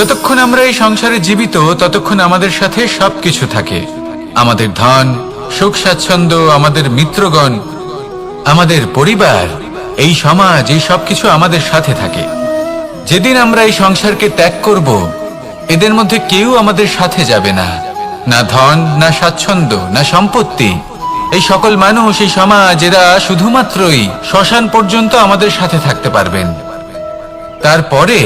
যতক্ষণ আমরা এই সংসারে জীবিত ততক্ষণ আমাদের সাথে সবকিছু থাকে। আমাদের ধন, সুখ স্বাচ্ছন্দ্য, আমাদের মিত্রগণ, আমাদের পরিবার, এই সমাজ, এই সবকিছু আমাদের সাথে থাকে। যেদিন আমরা এই সংসারকে ত্যাগ করব, এদের মধ্যে কেউ আমাদের সাথে যাবে না। না ধন, না স্বাচ্ছন্দ্য, না সম্পত্তি। এই সকল মানুষ, এই সমাজ, এরা শুধুমাত্রই শ্মশান পর্যন্ত আমাদের সাথে থাকতে পারবেন। তারপরে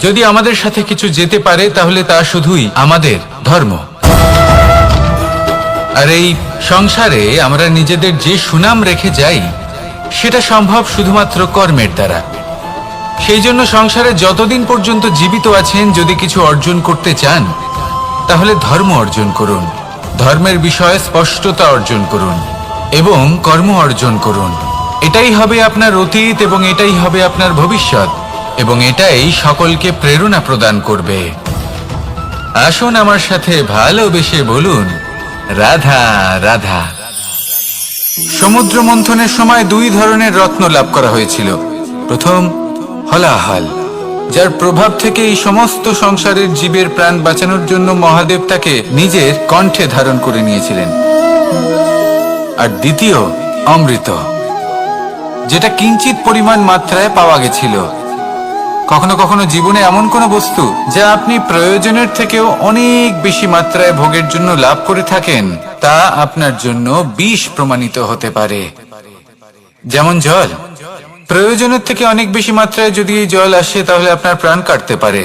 যদি আমাদের সাথে কিছু যেতে পারে তাহলে তা শুধুই আমাদের ধর্ম। আর এই সংসারে আমরা নিজেদের যে সুনাম রেখে যাই সেটা সম্ভব শুধুমাত্র কর্মের দ্বারা। সেই জন্য সংসারে যতদিন পর্যন্ত জীবিত আছেন, যদি কিছু অর্জন করতে চান তাহলে ধর্ম অর্জন করুন, ধর্মের বিষয়ে স্পষ্টতা অর্জন করুন এবং কর্ম অর্জন করুন। এটাই হবে আপনার অতীত এবং এটাই হবে আপনার ভবিষ্যৎ, এবং এটাই সকলকে প্রেরণা প্রদান করবে। আসুন আমার সাথে ভালোবেসে বলুন, রাধা রাধা। সমুদ্র মন্থনের সময় দুই ধরনের রত্ন লাভ করা হয়েছিল। প্রথম হলাহল, যার প্রভাব থেকে এই সমস্ত সংসারের জীবের প্রাণ বাঁচানোর জন্য মহাদেব তাকে নিজের কণ্ঠে ধারণ করে নিয়েছিলেন। আর দ্বিতীয় অমৃত, যেটা কিঞ্চিত পরিমাণ মাত্রায় পাওয়া গেছিল। কখনো কখনো জীবনে এমন কোনো বস্তু যা আপনি প্রয়োজনের থেকেও অনেক বেশি মাত্রায় ভোগের জন্য লাভ করে থাকেন, তা আপনার জন্য বিষ প্রমাণিত হতে পারে। যেমন জল, প্রয়োজনের থেকে অনেক বেশি মাত্রায় যদি এই জল আসে তাহলে আপনার প্রাণ কাটতে পারে।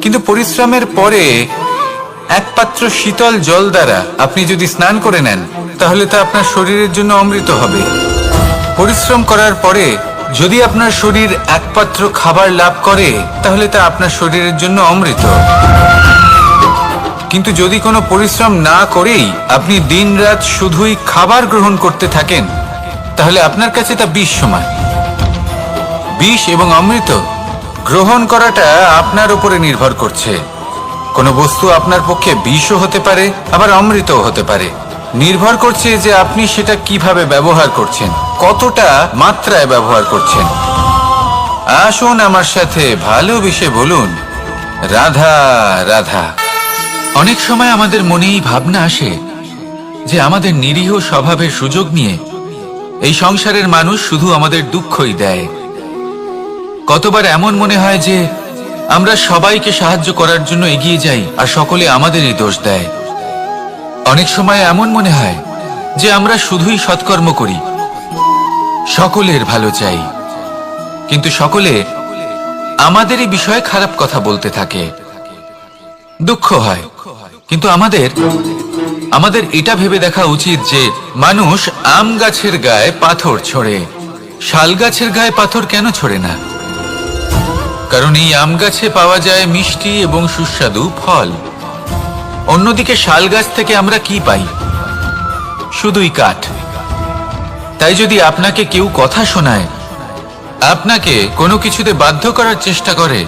কিন্তু পরিশ্রমের পরে এক পাত্র শীতল জল দ্বারা আপনি যদি স্নান করে নেন তাহলে তা আপনার শরীরের জন্য অমৃত হবে। পরিশ্রম করার পরে যদি আপনার শরীর এক পাত্র খাবার লাভ করে তাহলে তা আপনার শরীরের জন্য অমৃত। কিন্তু যদি কোনো পরিশ্রম না করেই আপনি দিনরাত শুধুই খাবার গ্রহণ করতে থাকেন তাহলে আপনার কাছে তা বিষ সমান। বিষ এবং অমৃত গ্রহণ করাটা আপনার উপরে নির্ভর করছে। কোনো বস্তু আপনার পক্ষে বিষও হতে পারে, আবার অমৃতও হতে পারে। নির্ভর করছে যে আপনি সেটা কিভাবে ব্যবহার করছেন, কতটা মাত্রায় ব্যবহার করছেন। আসুন আমার সাথে ভালোবেসে বলুন, রাধা রাধা। অনেক সময় আমাদের মনে এই ভাবনা আসে যে আমাদের নিরীহ স্বভাবের সুযোগ নিয়ে এই সংসারের মানুষ শুধু আমাদের দুঃখই দেয়। কতবার এমন মনে হয় যে আমরা সবাইকে সাহায্য করার জন্য এগিয়ে যাই আর সকলে আমাদেরই দোষ দেয়। অনেক সময় এমন মনে হয় যে আমরা শুধুই সৎকর্ম করি, সকলের ভালো চাই, কিন্তু সকলে আমাদেরই বিষয়ে খারাপ কথা বলতে থাকে। দুঃখ হয়, কিন্তু আমাদের এটা ভেবে দেখা উচিত যে মানুষ আম গাছের গায়ে পাথর ছোড়ে, শাল গাছের গায়ে পাথর কেন ছোড়ে না? কারণ এই আম গাছে পাওয়া যায় মিষ্টি এবং সুস্বাদু ফল। অন্যদিকে শাল গাছ থেকে আমরা কি পাই? শুধুই কাঠ। তাই যদি আপনাকে কেউ কথা শোনায়, আপনাকে কোনো কিছুতে বাধ্য করার চেষ্টা করে,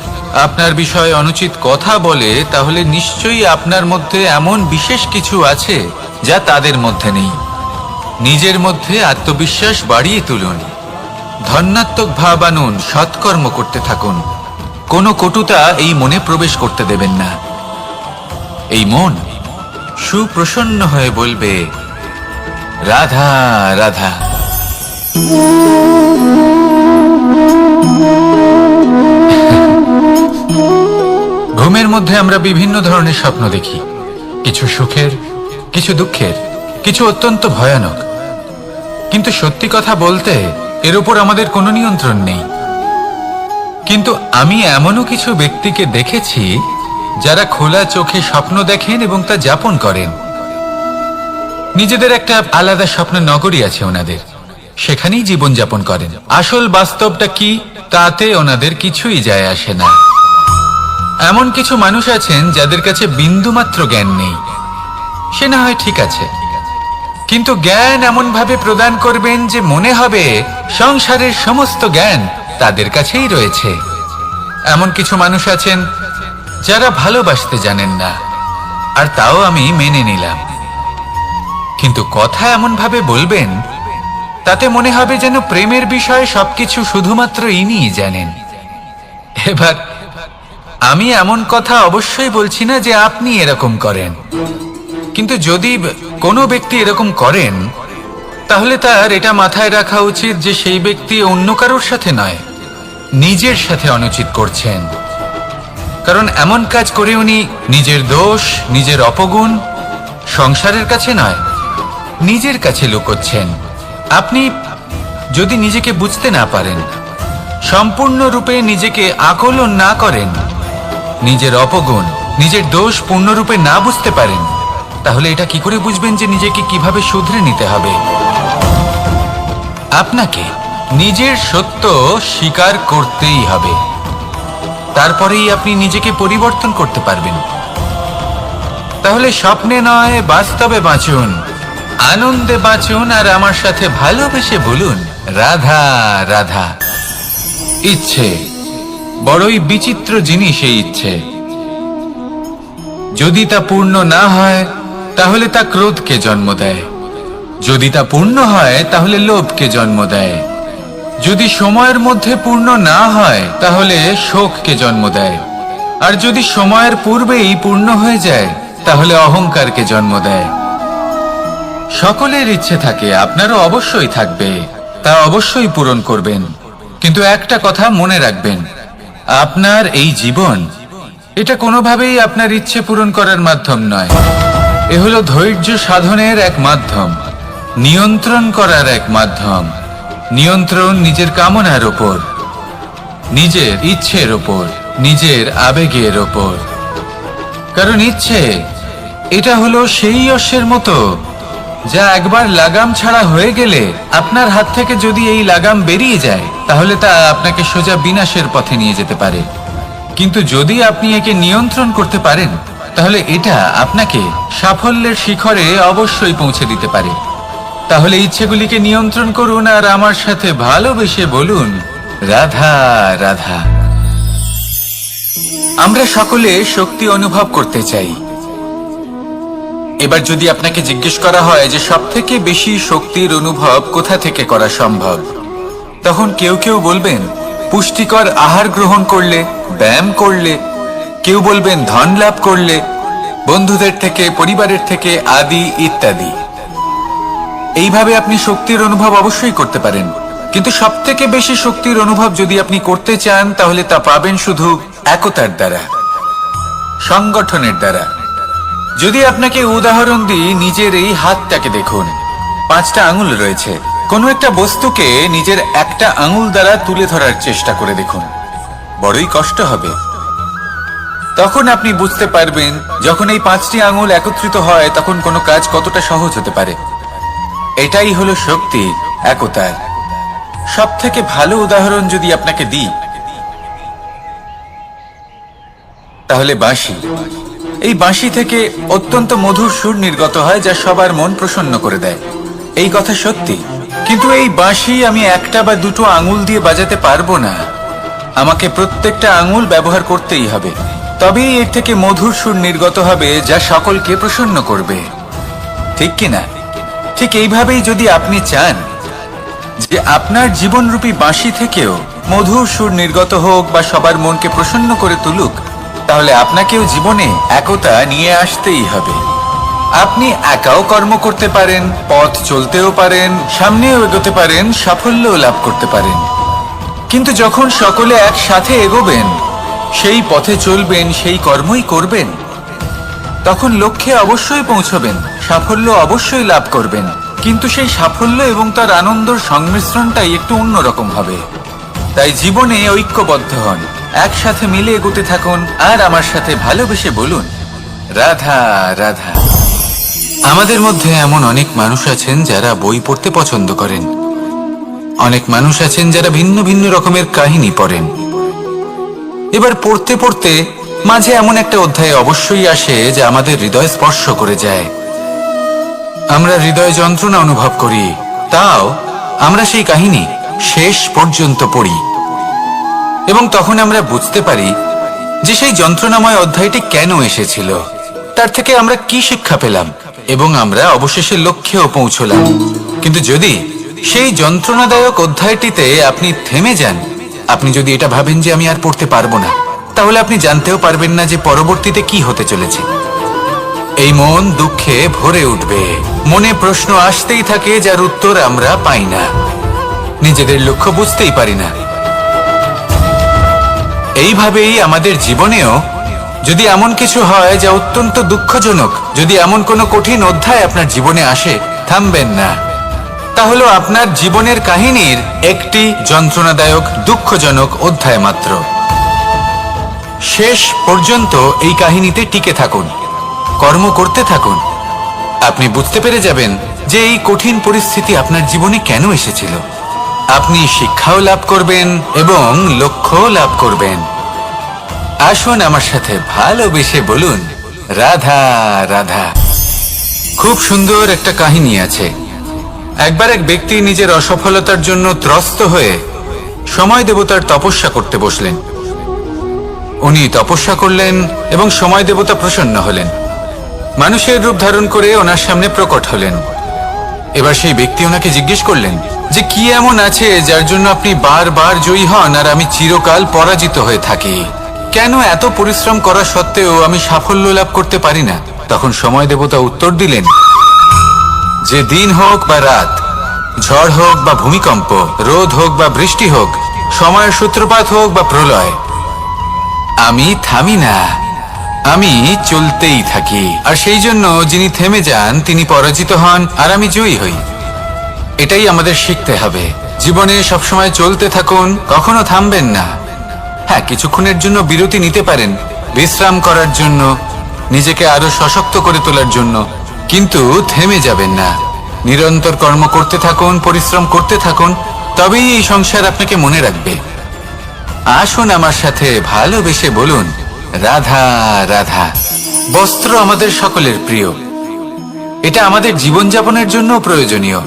আপনার বিষয়ে অনুচিত কথা বলে, তাহলে নিশ্চয়ই আপনার মধ্যে এমন বিশেষ কিছু আছে যা তাদের মধ্যে নেই। নিজের মধ্যে আত্মবিশ্বাস বাড়িয়ে তুলুন, ধন্যাত্মক ভাব আনুন, সৎকর্ম করতে থাকুন। কোনো কটুতা এই মনে প্রবেশ করতে দেবেন না। এই মন সুপ্রসন্ন হয়ে বলবে, রাধা রাধা। ঘুমের মধ্যে আমরা বিভিন্ন ধরনের স্বপ্ন দেখি, কিছু সুখের, কিছু দুঃখের, কিছু অত্যন্ত ভয়ানক। কিন্তু সত্যি কথা বলতে এর উপর আমাদের কোনো নিয়ন্ত্রণ নেই। কিন্তু আমি এমনও কিছু ব্যক্তিকে দেখেছি যারা খোলা চোখে স্বপ্ন দেখেন এবং তা যাপন করেন। নিজেদের একটা আলাদা স্বপ্ন নগরী আছে ওনাদের, সেখানেই জীবন যাপন করেন। আসল বাস্তবটা কি তাতে ওনাদের কিছুই যায় আসে না। এমন কিছু মানুষ আছেন যাদের কাছে বিন্দুমাত্র জ্ঞান নেই। সে না হয় ঠিক আছে, কিন্তু জ্ঞান এমন ভাবে প্রদান করবেন যে মনে হবে সংসারের সমস্ত জ্ঞান তাদের কাছেই রয়েছে। এমন কিছু মানুষ আছেন যারা ভালোবাসতে জানেন না, আর তাও আমি মেনে নিলাম। কিন্তু কথা এমন ভাবে বলবেন তাতে মনে হবে যেন প্রেমের বিষয়ে সবকিছু শুধুমাত্র ইনিই জানেন। এবার আমি এমন কথা অবশ্যই বলছি না যে আপনি এরকম করেন, কিন্তু যদি কোনো ব্যক্তি এরকম করেন তাহলে তার এটা মাথায় রাখা উচিত যে সেই ব্যক্তি অন্য কারোর সাথে নয়, নিজের সাথে অনুচিত করছেন। কারণ এমন কাজ করে উনি নিজের দোষ, নিজের অপগুণ সংসারের কাছে নয়, নিজের কাছে লুকোচ্ছেন। আপনি যদি নিজেকে বুঝতে না পারেন, সম্পূর্ণরূপে নিজেকে আকলন না করেন, নিজের অপগুণ, নিজের দোষ পূর্ণরূপে না বুঝতে পারেন, তাহলে এটা কি করে বুঝবেন যে নিজেকে কিভাবে শুধরে নিতে হবে? আপনাকে নিজের সত্য স্বীকার করতেই হবে, তারপরেই আপনি নিজেকে পরিবর্তন করতে পারবেন। তাহলে স্বপ্নে নয়, বাস্তবে বাঁচুন, আনন্দে বাঁচুন, আর আমার সাথে ভালোবেসে বলুন রাধা রাধা। ইচ্ছে বড়ই বিচিত্র জিনিস। এই ইচ্ছে যদি তা পূর্ণ না হয় তাহলে তা ক্রোধকে জন্ম দেয়, যদি তা পূর্ণ হয় তাহলে লোভকে জন্ম দেয়, যদি সময়ের মধ্যে পূর্ণ না হয় তাহলে শোককে জন্ম দেয়, আর যদি সময়ের পূর্বেই পূর্ণ হয়ে যায় তাহলে অহংকারকে জন্ম দেয়। সকলের ইচ্ছে থাকে, আপনারও অবশ্যই থাকবে, তা অবশ্যই পূরণ করবেন। কিন্তু একটা কথা মনে রাখবেন, আপনার এই জীবন এটা কোনোভাবেই আপনার ইচ্ছে পূরণ করার মাধ্যম নয়। এ হলো ধৈর্য সাধনের এক মাধ্যম, নিয়ন্ত্রণ করার এক মাধ্যম। নিয়ন্ত্রণ নিজের কামনার ওপর, নিজের ইচ্ছের ওপর, নিজের আবেগের ওপর। কারণ ইচ্ছে এটা হলো সেই অশ্বের মতো যা একবার লাগাম ছাড়া হয়ে গেলে আপনার হাত থেকে যদি এই লাগাম বেরিয়ে যায় তাহলে তা আপনাকে সোজা বিনাশের পথে নিয়ে যেতে পারে। কিন্তু যদি আপনি একে নিয়ন্ত্রণ করতে পারেন তাহলে এটা আপনাকে সাফল্যের শিখরে অবশ্যই পৌঁছে দিতে পারে। তাহলে ইচ্ছেগুলিকে নিয়ন্ত্রণ করুন আর আমার সাথে ভালোবেসে বলুন রাধা রাধা। আমরা সকলে শক্তি অনুভব করতে চাই। এবার যদি আপনাকে জিজ্ঞেস করা হয় যে সবথেকে বেশি শক্তির অনুভব কোথা থেকে করা সম্ভব, তখন কেউ কেউ বলবেন পুষ্টিকর আহার গ্রহণ করলে, ব্যায়াম করলে, কেউ বলবেন ধন লাভ করলে, বন্ধুদের থেকে, পরিবারের থেকে, আদি ইত্যাদি। এইভাবে আপনি শক্তির অনুভব অবশ্যই করতে পারেন, কিন্তু সবথেকে বেশি শক্তির অনুভব যদি আপনি করতে চান তাহলে তা পাবেন শুধু একতার দ্বারা, সংগঠনের দ্বারা। যদি আপনাকে উদাহরণ দিই, নিজের এই হাতটাকে দেখুন, 5টা আঙুল রয়েছে। কোনো একটা বস্তুকে নিজের একটা আঙুল দ্বারা তুলে ধরার চেষ্টা করে দেখুন, বড়ই কষ্ট হবে। তখন আপনি বুঝতে পারবেন যখন এই 5টি আঙুল একত্রিত হয় তখন কোনো কাজ কতটা সহজ হতে পারে। এটাই হলো শক্তি, একতার। সব থেকে ভালো উদাহরণ যদি আপনাকে দিই তাহলে বাঁশি। এই বাঁশি থেকে অত্যন্ত মধুর সুর নির্গত হয় যা সবার মন প্রসন্ন করে দেয়। এই কথা সত্যি, কিন্তু এই বাঁশি আমি একটা বা দুটো আঙুল দিয়ে বাজাতে পারবো না। আমাকে প্রত্যেকটা আঙুল ব্যবহার করতেই হবে, তবেই এর থেকে মধুর সুর নির্গত হবে যা সকলকে প্রসন্ন করবে, ঠিক কিনা? ঠিক এইভাবেই যদি আপনি চান যে আপনার জীবনরূপী বাঁশি থেকেও মধুর সুর নির্গত হোক বা সবার মনকে প্রসন্ন করে তুলুক, তাহলে আপনাকেও জীবনে একতা নিয়ে আসতেই হবে। আপনি একাও কর্ম করতে পারেন, পথ চলতেও পারেন, সামনেও এগোতে পারেন, সাফল্যও লাভ করতে পারেন। কিন্তু যখন সকলে একসাথে এগোবেন, সেই পথে চলবেন, সেই কর্মই করবেন, তখন লক্ষ্যে অবশ্যই পৌঁছবেন, সাফল্য অবশ্যই লাভ করবেন। কিন্তু সেই সাফল্য এবং তার আনন্দর সংমিশ্রণটাই একটু অন্যরকম হবে। তাই জীবনে ঐক্যবদ্ধ হন, একসাথে মিলে এগোতে থাকুন, আর আমার সাথে ভালোবেসে বলুন রাধা রাধা। আমাদের মধ্যে এমন অনেক মানুষ আছেন যারা বই পড়তে পছন্দ করেন, অনেক মানুষ আছেন যারা ভিন্ন ভিন্ন রকমের কাহিনী পড়েন। এবার পড়তে পড়তে মাঝে এমন একটা অধ্যায় অবশ্যই আসে যা আমাদের হৃদয় স্পর্শ করে যায়। আমরা হৃদয় যন্ত্রণা অনুভব করি, তাও আমরা সেই কাহিনী শেষ পর্যন্ত পড়ি, এবং তখন আমরা বুঝতে পারি যে সেই যন্ত্রণাময় অধ্যায়টি কেন এসেছিল, তার থেকে আমরা কি শিক্ষা পেলাম, এবং আমরা অবশেষে লক্ষ্যেও পৌঁছলাম। কিন্তু যদি সেই যন্ত্রণাদায়ক অধ্যায়টিতে আপনি থেমে যান, আপনি যদি এটা ভাবেন যে আমি আর পড়তে পারবো না, তাহলে আপনি জানতেও পারবেন না যে পরবর্তীতে কি হতে চলেছে। এই মন দুঃখে ভরে উঠবে, মনে প্রশ্ন আসতেই থাকে যার উত্তর আমরা পাই না, নিজেদের লক্ষ্য বুঝতেই পারি না। এইভাবেই আমাদের জীবনেও যদি এমন কিছু হয় যা অত্যন্ত দুঃখজনক, যদি এমন কোনো কঠিন অধ্যায় আপনার জীবনে আসে, থামবেন না। তাহলে আপনার জীবনের কাহিনীর একটি যন্ত্রণাদায়ক দুঃখজনক অধ্যায় মাত্র। শেষ পর্যন্ত এই কাহিনীতে টিকে থাকুন, কর্ম করতে থাকুন। আপনি বুঝতে পেরে যাবেন যে এই কঠিন পরিস্থিতি আপনার জীবনে কেন এসেছিল। আপনি শিক্ষাও লাভ করবেন এবং লক্ষ্যও লাভ করবেন। আসুন আমার সাথে ভালোবেসে বলুন, রাধা রাধা। খুব সুন্দর একটা কাহিনী আছে। একবার এক ব্যক্তি নিজের অসফলতার জন্য ত্রস্ত হয়ে সময় দেবতার তপস্যা করতে বসলেন। উনি তপস্যা করলেন এবং সময় দেবতা প্রসন্ন হলেন, মানুষের রূপ ধারণ করে ওনার সামনে প্রকট হলেন। এবার সেই ব্যক্তি ওনাকে জিজ্ঞেস করলেন যে কি এমন আছে যার জন্য আপনি বারবার জয়ী হন আর আমি চিরকাল পরাজিত হয়ে থাকি? কেন এত পরিশ্রম করা সত্ত্বেও আমি সাফল্য লাভ করতে পারি না? তখন সময় দেবতা উত্তর দিলেন যে দিন হোক বা রাত, ঝড় হোক বা ভূমিকম্প, রোদ হোক বা বৃষ্টি হোক, সময়ের সূত্রপাত হোক বা প্রলয়, আমি থামি না, আমি চলতেই থাকি। আর সেই জন্য যিনি থেমে যান তিনি পরাজিত হন আর আমি জয়ী হই। এটাই আমাদের শিখতে হবে। জীবনে সবসময় চলতে থাকুন, কখনো থামবেন না। হ্যাঁ, কিছুক্ষণের জন্য বিরতি নিতে পারেন, বিশ্রাম করার জন্য, নিজেকে আরো সশক্ত করে তোলার জন্য, কিন্তু থেমে যাবেন না। নিরন্তর কর্ম করতে থাকুন, পরিশ্রম করতে থাকুন, তবেই এই সংসার আপনাকে মনে রাখবে। আসুন আমার সাথে ভালোবেসে বলুন, রাধা রাধা। বস্ত্র আমাদের সকলের প্রিয়, এটা আমাদের জীবনযাপনের জন্য প্রয়োজনীয়।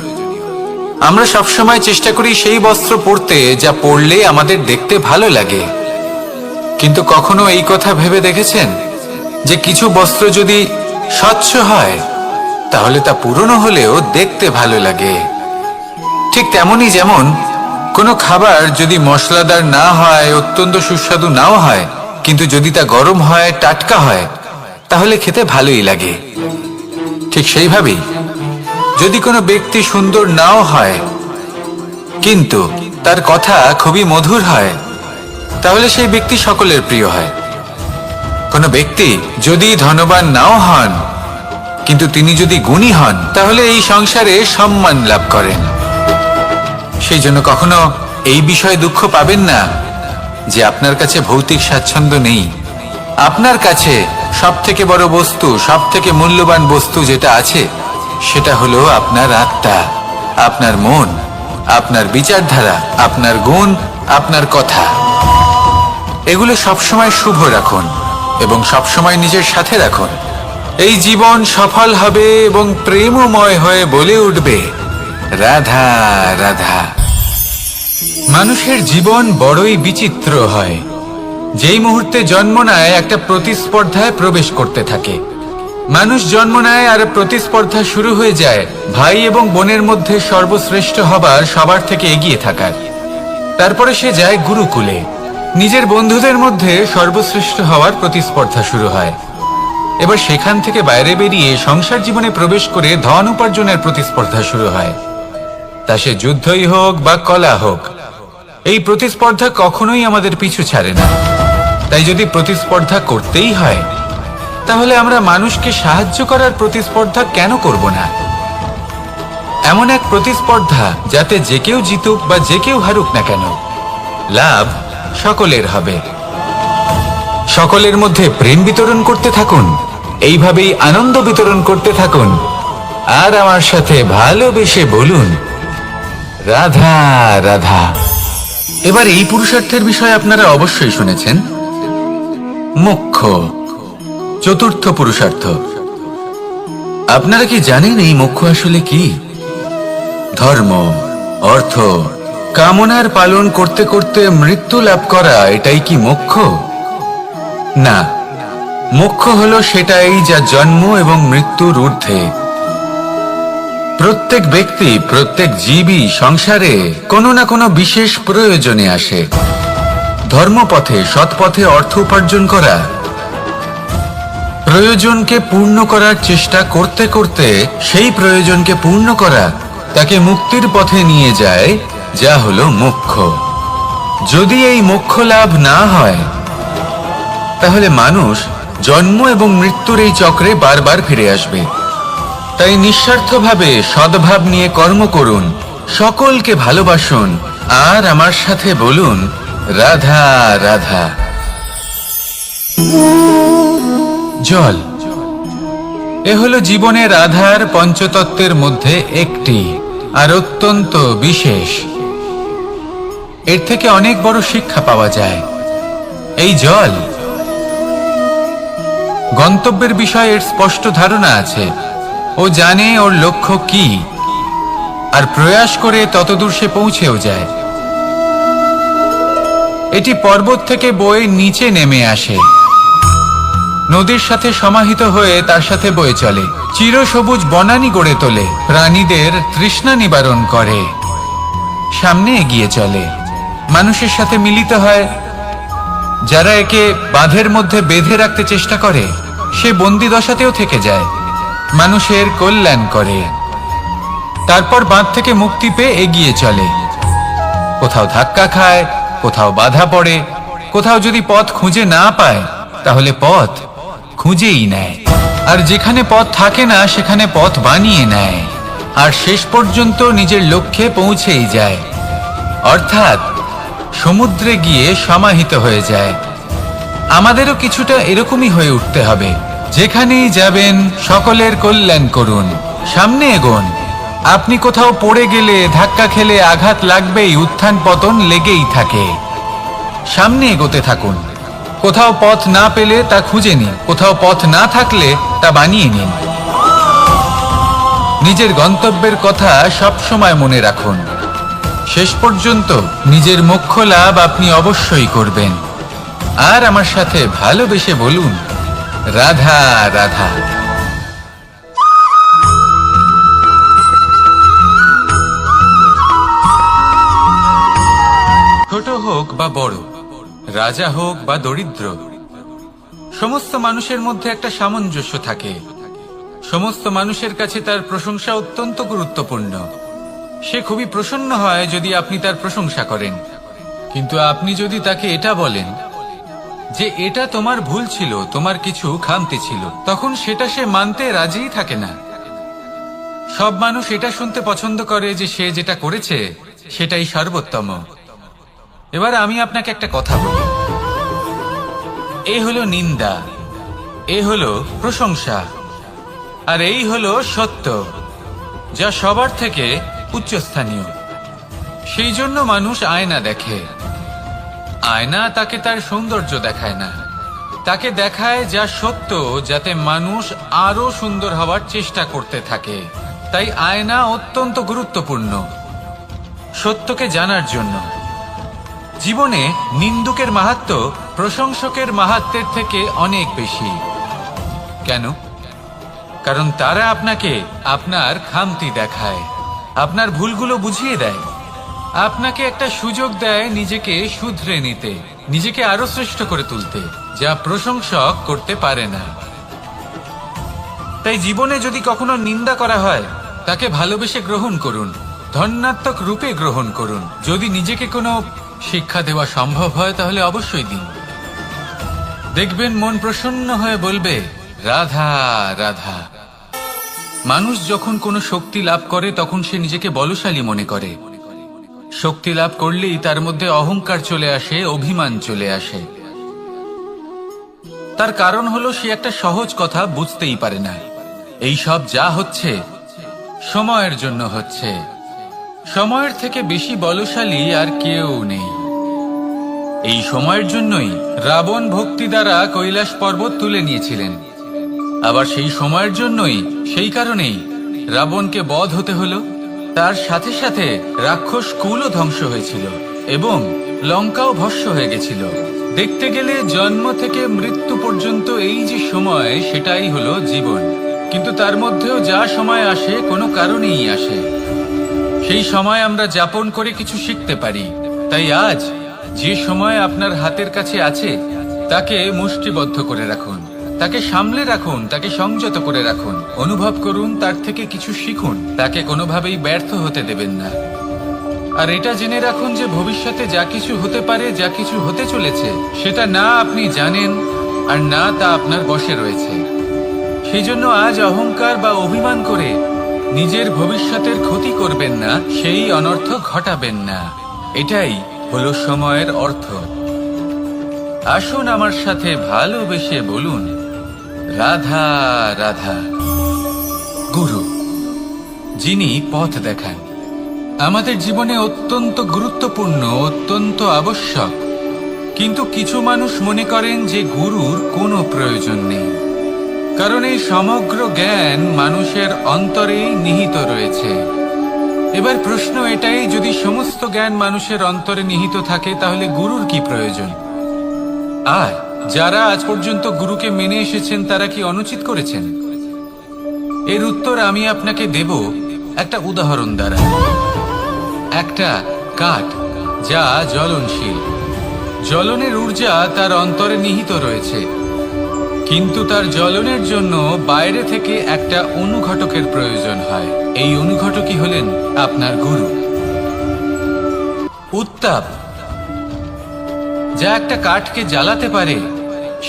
আমরা সবসময় চেষ্টা করি সেই বস্ত্র পরতে যা পরলে আমাদের দেখতে ভালো লাগে। কিন্তু কখনো এই কথা ভেবে দেখেছেন যে কিছু বস্ত্র যদি স্বচ্ছ হয় তাহলে তা পুরনো হলেও দেখতে ভালো লাগে? ঠিক তেমনই যেমন কোনো খাবার যদি মশলাদার না হয়, অত্যন্ত সুস্বাদু নাও হয়, কিন্তু যদি তা গরম হয়, টাটকা হয়, তাহলে খেতে ভালোই লাগে। ঠিক সেইভাবেই যদি কোনো ব্যক্তি সুন্দর নাও হয় কিন্তু তার কথা খুবই মধুর হয়, তাহলে সেই ব্যক্তি সকলের প্রিয় হয়। কোনো ব্যক্তি যদি ধনবান নাও হন কিন্তু তিনি যদি গুণী হন, তাহলে এই সংসারে সম্মান লাভ করেন। সেই জন্য কখনো এই বিষয়ে দুঃখ পাবেন না যে আপনার কাছে ভৌতিক স্বাচ্ছন্দ্য নেই। আপনার কাছে সব থেকে বড় বস্তু, সব থেকে মূল্যবান বস্তু যেটা আছে সেটা হলো আপনার আত্মা, আপনার মন, আপনার বিচারধারা, আপনার গুণ, আপনার কথা। এগুলো সবসময় শুভ রাখুন এবং সবসময় নিজের সাথে রাখুন। এই জীবন সফল হবে এবং প্রেমময় হয়ে বলে উঠবে, রাধা রাধা। মানুষের জীবন বড়ই বিচিত্র হয়। যেই মুহূর্তে জন্ম নেয় একটা প্রতিস্পর্ধায় প্রবেশ করতে থাকে। মানুষ জন্ম নেয় আর প্রতিস্পর্ধা শুরু হয়ে যায় ভাই এবং বোনের মধ্যে সর্বশ্রেষ্ঠ হবার, সবার থেকে এগিয়ে থাকার। তারপরে সে যায় গুরুকুলে, নিজের বন্ধুদের মধ্যে সর্বশ্রেষ্ঠ হওয়ার প্রতিস্পর্ধা শুরু হয়। এবার সেখান থেকে বাইরে বেরিয়ে সংসার জীবনে প্রবেশ করে ধন উপার্জনের প্রতিস্পর্ধা শুরু হয়। তা সে যুদ্ধই হোক বা কলা হোক, এই প্রতিস্পর্ধা কখনোই আমাদের পিছু ছাড়ে না। তাই যদি প্রতিস্পর্ধা করতেই হয় তাহলে আমরা মানুষকে সাহায্য করার প্রতিস্পর্ধা কেন করব না? এমন এক প্রতিস্পর্ধা যাতে যে কেউ জিতুক বা যে কেউ হারুক না কেন, লাভ সকলের হবে। সকলের মধ্যে প্রেম বিতরণ করতে থাকুন, এইভাবেই আনন্দ বিতরণ করতে থাকুন। আর আমার সাথে ভালোবেসে বলুন, রাধা রাধা। এবার এই পুরুষার্থের বিষয়ে আপনারা অবশ্যই শুনেছেন, মোক্ষ, চতুর্থ পুরুষার্থ। আপনারা কি জানেন এই মোক্ষ আসলে কি? ধর্ম, অর্থ, কামনার পালন করতে করতে মৃত্যু লাভ করা, এটাই কি মোক্ষ? না, মোক্ষ হলো সেটাই যা জন্ম এবং মৃত্যুর ঊর্ধ্বে। প্রত্যেক ব্যক্তি, প্রত্যেক জীবই সংসারে কোনো না কোনো বিশেষ প্রয়োজনে আসে। ধর্মপথে সৎপথে অর্থ উপার্জন করা, প্রয়োজনকে পূর্ণ করার চেষ্টা করতে করতে সেই প্রয়োজনকে পূর্ণ করা তাকে মুক্তির পথে নিয়ে যায়, যা হলো মোক্ষ। যদি এই মোক্ষ লাভ না হয় তাহলে মানুষ জন্ম এবং মৃত্যুর এই চক্রে বারবার ফিরে আসবে। তাই নিঃস্বার্থভাবে সদ্ভাব নিয়ে কর্ম করুন, সকলকে ভালোবাসুন, আর আমার সাথে বলুন রাধা রাধা। জল এ হলো জীবনের আধার পঞ্চতত্ত্বের মধ্যে একটি, আর অত্যন্ত বিশেষ। এর থেকে অনেক বড় শিক্ষা পাওয়া যায়। এই জল গন্তব্যের বিষয়ে এর স্পষ্ট ধারণা আছে। ও জানে ওর লক্ষ্য কি, আর প্রয়াস করে ততদূর সে পৌঁছেও যায়। এটি পর্বত থেকে বয়ে নিচে নেমে আসে, নদীর সাথে সমাহিত হয়ে তার সাথে বয়ে চলে, চিরসবুজ বনানী গড়ে তোলে, প্রাণীদের তৃষ্ণা নিবারণ করে, সামনে এগিয়ে চলে, মানুষের সাথে মিলিত হয়। যারা একে বাঁধের মধ্যে বেঁধে রাখতে চেষ্টা করে সে বন্দি দশাতেও থেকে যায়, মানুষের কল্যাণ করে। তারপর বাঁধ থেকে মুক্তি পেয়ে এগিয়ে চলে, কোথাও ধাক্কা খায়, কোথাও বাধা পড়ে, কোথাও যদি পথ খুঁজে না পায় তাহলে পথ খুঁজেই নেয়, আর যেখানে পথ থাকে না সেখানে পথ বানিয়ে নেয়, আর শেষ পর্যন্ত নিজের লক্ষ্যে পৌঁছেই যায়, অর্থাৎ সমুদ্রে গিয়ে সমাহিত হয়ে যায়। আমাদেরও কিছুটা এরকমই হয়ে উঠতে হবে। যেখানেই যাবেন সকলের কল্যাণ করুন, সামনে এগোন। আপনি কোথাও পড়ে গেলে, ধাক্কা খেলে আঘাত লাগবেই, উত্থান পতন লেগেই থাকে। সামনে এগোতে থাকুন। কোথাও পথ না পেলে তা খুঁজে নিন, কোথাও পথ না থাকলে তা বানিয়ে নিন। নিজের গন্তব্যের কথা সব সময় মনে রাখুন। শেষ পর্যন্ত নিজের মোক্ষ লাভ আপনি অবশ্যই করবেন। আর আমার সাথে ভালোবেসে বলুন রাধা রাধা। ছোট হোক বা বড়, রাজা হোক বা দরিদ্র, সমস্ত মানুষের মধ্যে একটা সামঞ্জস্য থাকে। সমস্ত মানুষের কাছে তার প্রশংসা অত্যন্ত গুরুত্বপূর্ণ। সে খুবই প্রসন্ন হয় যদি আপনি তার প্রশংসা করেন, কিন্তু আপনি যদি তাকে এটা বলেন যে এটা তোমার ভুল ছিল, তোমার কিছু খামতি ছিল, তখন সেটা সে মানতে রাজিই থাকে না। সব মানুষ এটা শুনতে পছন্দ করে যে সে যেটা করেছে সেটাই সর্বোত্তম। এবার আমি আপনাকে একটা কথা বলি, এ হলো নিন্দা, এ হলো প্রশংসা, আর এই হলো সত্য, যা সবার থেকে উচ্চস্থানীয়। সেই জন্য মানুষ আয়না দেখে। আয়না তাকে তার সৌন্দর্য দেখায় না, তাকে দেখায় যা সত্য, যাতে মানুষ আরো সুন্দর হওয়ার চেষ্টা করতে থাকে। তাই আয়না অত্যন্ত গুরুত্বপূর্ণ সত্যকে জানার জন্য। জীবনে নিন্দুকের মাহাত্ম্য প্রশংসকের মাহাত্ম্যের থেকে অনেক বেশি। কেন? কারণ তারা আপনাকে আপনার খামতি দেখায়, আপনার ভুলগুলো বুঝিয়ে দেয়, আপনাকে একটা সুযোগ দেয় নিজেকে শুধরে নিতে, নিজেকে আরো শ্রেষ্ঠ করে তুলতে, যা প্রশংসক করতে পারে না। তাই জীবনে যদি কখনো নিন্দা করা হয় তাকে ভালোবেসে গ্রহণ করুন, ধন্যাত্মক রূপে গ্রহণ করুন। যদি নিজেকে কোনো শিক্ষা দেওয়া সম্ভব হয় তাহলে অবশ্যই দিন। দেখবেন মন প্রসন্ন হয়ে বলবে রাধা রাধা। মানুষ যখন কোনো শক্তি লাভ করে তখন সে নিজেকে বলশালী মনে করে। শক্তি লাভ করলেই তার মধ্যে অহংকার চলে আসে, অভিমান চলে আসে। তার কারণ হলো সে একটা সহজ কথা বুঝতেই পারে না। এই সব যা হচ্ছে সময়ের জন্য হচ্ছে। সময়ের থেকে বেশি বলশালী আর কেউ নেই। এই সময়ের জন্যই রাবণ ভক্তি দ্বারা কৈলাস পর্বত তুলে নিয়েছিলেন। আবার সেই সময়ের জন্যই, সেই কারণেই রাবণকে বধ হতে হলো। তার সাথে সাথে রাক্ষস কুলও ধ্বংস হয়েছিল এবং লঙ্কাও ভস্ম হয়ে গেছিল। দেখতে গেলে জন্ম থেকে মৃত্যু পর্যন্ত এই যে সময়, সেটাই হলো জীবন। কিন্তু তার মধ্যেও যা সময় আসে কোনো কারণেই আসে। সেই সময় আমরা যাপন করে কিছু শিখতে পারি। তাই আজ যে সময় আপনার হাতের কাছে আছে তাকে মুষ্টিবদ্ধ করে রাখুন, তাকে সামলে রাখুন, তাকে সংযত করে রাখুন, অনুভব করুন, তার থেকে কিছু শিখুন, তাকে কোনোভাবেই ব্যর্থ হতে দেবেন না। আর এটা জেনে রাখুন যে ভবিষ্যতে যা কিছু হতে পারে, যা কিছু হতে চলেছে, সেটা না আপনি জানেন আর না তা আপনার বশে রয়েছে। সেই জন্য আজ অহংকার বা অভিমান করে নিজের ভবিষ্যতের ক্ষতি করবেন না, সেই অনর্থ ঘটাবেন না। এটাই হলো সময়ের অর্থ। আসুন আমার সাথে ভালোবেসে বলুন, রাধা রাধা। গুরু, যিনি পথ দেখান, আমাদের জীবনে অত্যন্ত গুরুত্বপূর্ণ, অত্যন্ত আবশ্যক। কিন্তু কিছু মানুষ মনে করেন যে গুরুর কোনো প্রয়োজন নেই, কারণ এই সমগ্র জ্ঞান মানুষের অন্তরেই নিহিত রয়েছে। এবার প্রশ্ন এটাই, যদি সমস্ত জ্ঞান মানুষের অন্তরে নিহিত থাকে তাহলে গুরুর কি প্রয়োজন? আর যারা আজ পর্যন্ত গুরুকে মেনে এসেছেন তারা কি অনুচিত করেছেন? এর উত্তর আমি আপনাকে দেব একটা উদাহরণ দ্বারা। একটা কাঠ যা জ্বলনশীল, জ্বলনের ঊর্জা তার অন্তরে নিহিত রয়েছে, কিন্তু তার জ্বলনের জন্য বাইরে থেকে একটা অনুঘটকের প্রয়োজন হয়। এই অনুঘটকই হলেন আপনার গুরু। উত্তাপ যা একটা কাঠকে জ্বালাতে পারে,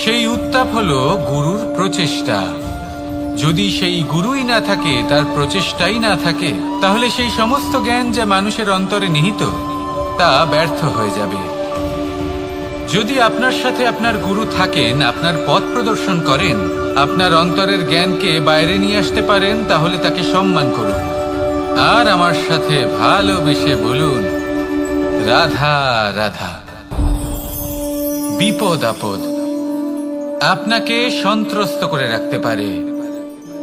সেই উত্তাপ হলো গুরুর প্রচেষ্টা। যদি সেই গুরুই না থাকে, তার প্রচেষ্টাই না থাকে, তাহলে সেই সমস্ত জ্ঞান যা মানুষের অন্তরে নিহিত তা ব্যর্থ হয়ে যাবে। যদি আপনার সাথে আপনার গুরু থাকেন, আপনার পথ প্রদর্শন করেন, আপনার অন্তরের জ্ঞানকে বাইরে নিয়ে আসতে পারেন, তাহলে তাকে সম্মান করুন। আর আমার সাথে ভালোবেসে বলুন, রাধা রাধা। বিপদ আপদ আপনাকে সন্ত্রস্ত করে রাখতে পারে,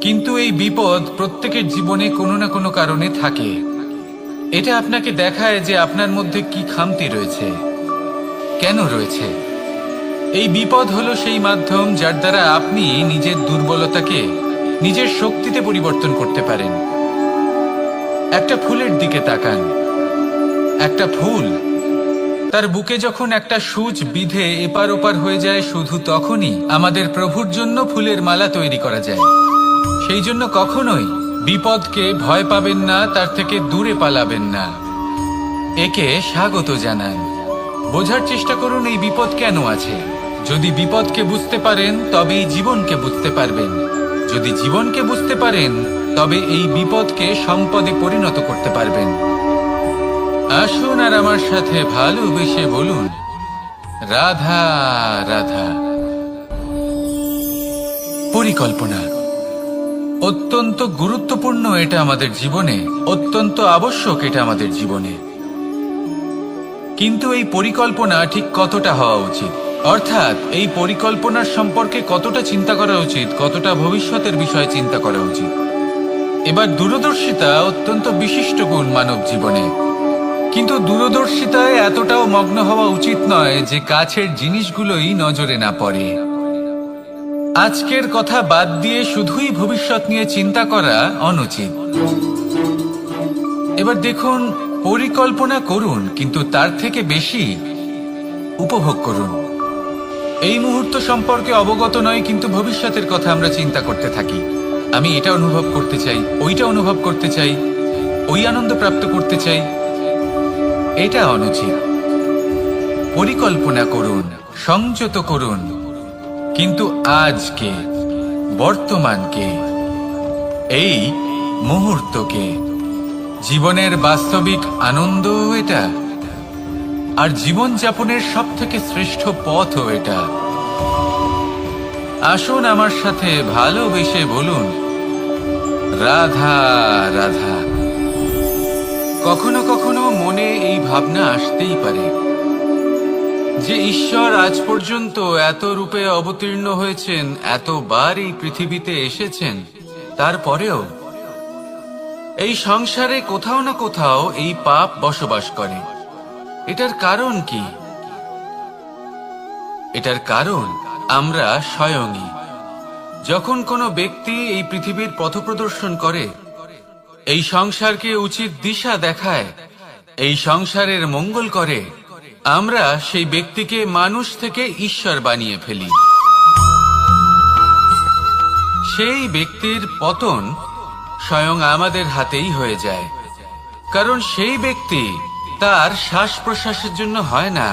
কিন্তু এই বিপদ প্রত্যেকের জীবনে কোনো না কোনো কারণে থাকে। এটা আপনাকে দেখায় যে আপনার মধ্যে কি খামতি রয়েছে, কেন রয়েছে। এই বিপদ হলো সেই মাধ্যম যার দ্বারা আপনি নিজের দুর্বলতাকে নিজের শক্তিতে পরিবর্তন করতে পারেন। একটা ফুলের দিকে তাকান। একটা ফুল, তার বুকে যখন একটা সূচ বিঁধে এপার ওপার হয়ে যায়, শুধু তখনই আমাদের প্রভুর জন্য ফুলের মালা তৈরি করা যায়। সেই জন্য কখনোই বিপদকে ভয় পাবেন না, তার থেকে দূরে পালাবেন না, একে স্বাগত জানান। বোঝার চেষ্টা করুন এই বিপদ কেন আছে। যদি বিপদকে বুঝতে পারেন তবেই জীবনকে বুঝতে পারবেন। যদি জীবনকে বুঝতে পারেন তবে এই বিপদকে সম্পদে পরিণত করতে পারবেন। আসুন আর আমার সাথে ভালোবেসে বলুন, রাধা রাধা। পরিকল্পনা অত্যন্ত গুরুত্বপূর্ণ, এটা আমাদের জীবনে অত্যন্ত আবশ্যক, এটা আমাদের জীবনে। কিন্তু এই পরিকল্পনা ঠিক কতটা হওয়া উচিত, অর্থাৎ এই পরিকল্পনার সম্পর্কে কতটা চিন্তা করা উচিত, কতটা ভবিষ্যতের বিষয়ে চিন্তা করা উচিত। এবার দূরদর্শিতা অত্যন্ত বিশিষ্ট গুণ মানব জীবনে, কিন্তু দূরদর্শিতায় এতটাও মগ্ন হওয়া উচিত নয় যে কাছের জিনিসগুলোই নজরে না পড়ে। আজকের কথা বাদ দিয়ে শুধুই ভবিষ্যৎ নিয়ে চিন্তা করা অনুচিত। এবার দেখুন, পরিকল্পনা করুন, কিন্তু তার থেকে বেশি উপভোগ করুন। এই মুহূর্ত সম্পর্কে অবগত নয়, কিন্তু ভবিষ্যতের কথা আমরা চিন্তা করতে থাকি। আমি এটা অনুভব করতে চাই, ওইটা অনুভব করতে চাই, ওই আনন্দ প্রাপ্ত করতে চাই। এটা অনুচিত। পরিকল্পনা করুন, সংযত করুন, কিন্তু আজকে, বর্তমানকে, এই মুহূর্তকে, জীবনের বাস্তবিক আনন্দ এটা, আর জীবন যাপনের সব থেকে শ্রেষ্ঠ পথও এটা। আসুন আমার সাথে ভালোবেসে বলুন, রাধা রাধা। কখনো কখনো মনে এই ভাবনা আসতেই পারে যে ঈশ্বর আজ পর্যন্ত এত রূপে অবতীর্ণ হয়েছেন, এতবার এই পৃথিবীতে এসেছেন, তারপরেও এই সংসারে কোথাও না কোথাও এই পাপ বসবাস করে। এটার কারণ কি? এটার কারণ আমরা স্বয়ংই। যখন কোনো ব্যক্তি এই পৃথিবীর পথপ্রদর্শন করে, এই সংসারকে উচিত দিশা দেখায়, এই সংসারের মঙ্গল করে, আমরা সেই ব্যক্তিকে মানুষ থেকে ঈশ্বর বানিয়ে ফেলি। সেই ব্যক্তির পতন স্বয়ং আমাদের হাতেই হয়ে যায়, কারণ সেই ব্যক্তি তার শ্বাস প্রশ্বাসের জন্য হয় না।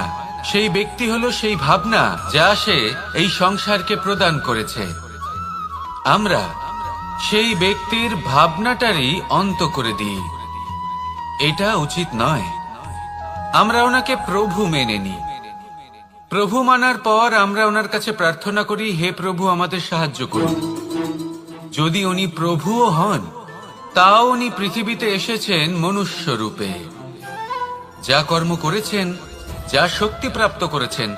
সেই ব্যক্তি হলো সেই ভাবনা যা সে এই সংসারকে প্রদান করেছে। আমরা সেই ব্যক্তির ভাবনাটারই অন্ত করে দিই। এটা উচিত নয়। আমরা ওনাকে প্রভু মেনে নিই। প্রভু মানার পর আমরা ওনার কাছে প্রার্থনা করি, হে প্রভু আমাদের সাহায্য করুন। যদি উনি প্রভুও হন, তাও উনি পৃথিবীতে এসেছেন মনুষ্য রূপে। যা কর্ম করেছেন, যা শক্তি প্রাপ্ত করেছেন,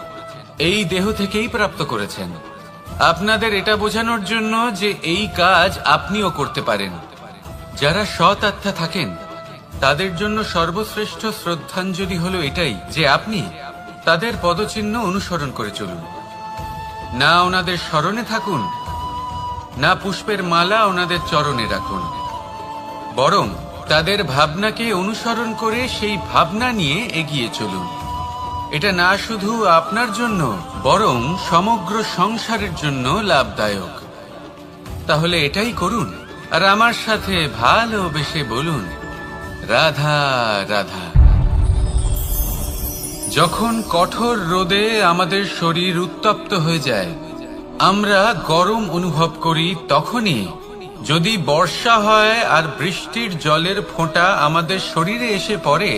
এই দেহ থেকেই প্রাপ্ত করেছেন আপনাদের এটা বোঝানোর জন্য যে এই কাজ আপনিও করতে পারেন। যারা সৎ আত্মা থাকেন তাদের জন্য সর্বশ্রেষ্ঠ শ্রদ্ধাঞ্জলি হলো এটাই যে আপনি তাদের পদচিহ্ন অনুসরণ করে চলুন। না ওনাদের স্মরণে থাকুন, না পুষ্পের মালা ওনাদের চরণে রাখুন, বরং তাদের ভাবনাকে অনুসরণ করে সেই ভাবনা নিয়ে এগিয়ে চলুন। এটা না শুধু আপনার জন্য, বরং সমগ্র সংসারের জন্য লাভদায়ক। তাহলে এটাই করুন আর আমার সাথে ভালোবেসে বলুন, রাধা রাধা। যখন কঠোর রোদে আমাদের শরীর উত্তপ্ত হয়ে যায়, আমরা গরম অনুভব করি, তখনই যদি বর্ষা হয় আর বৃষ্টির জলের ফোঁটা আমাদের শরীরে এসে পড়ে,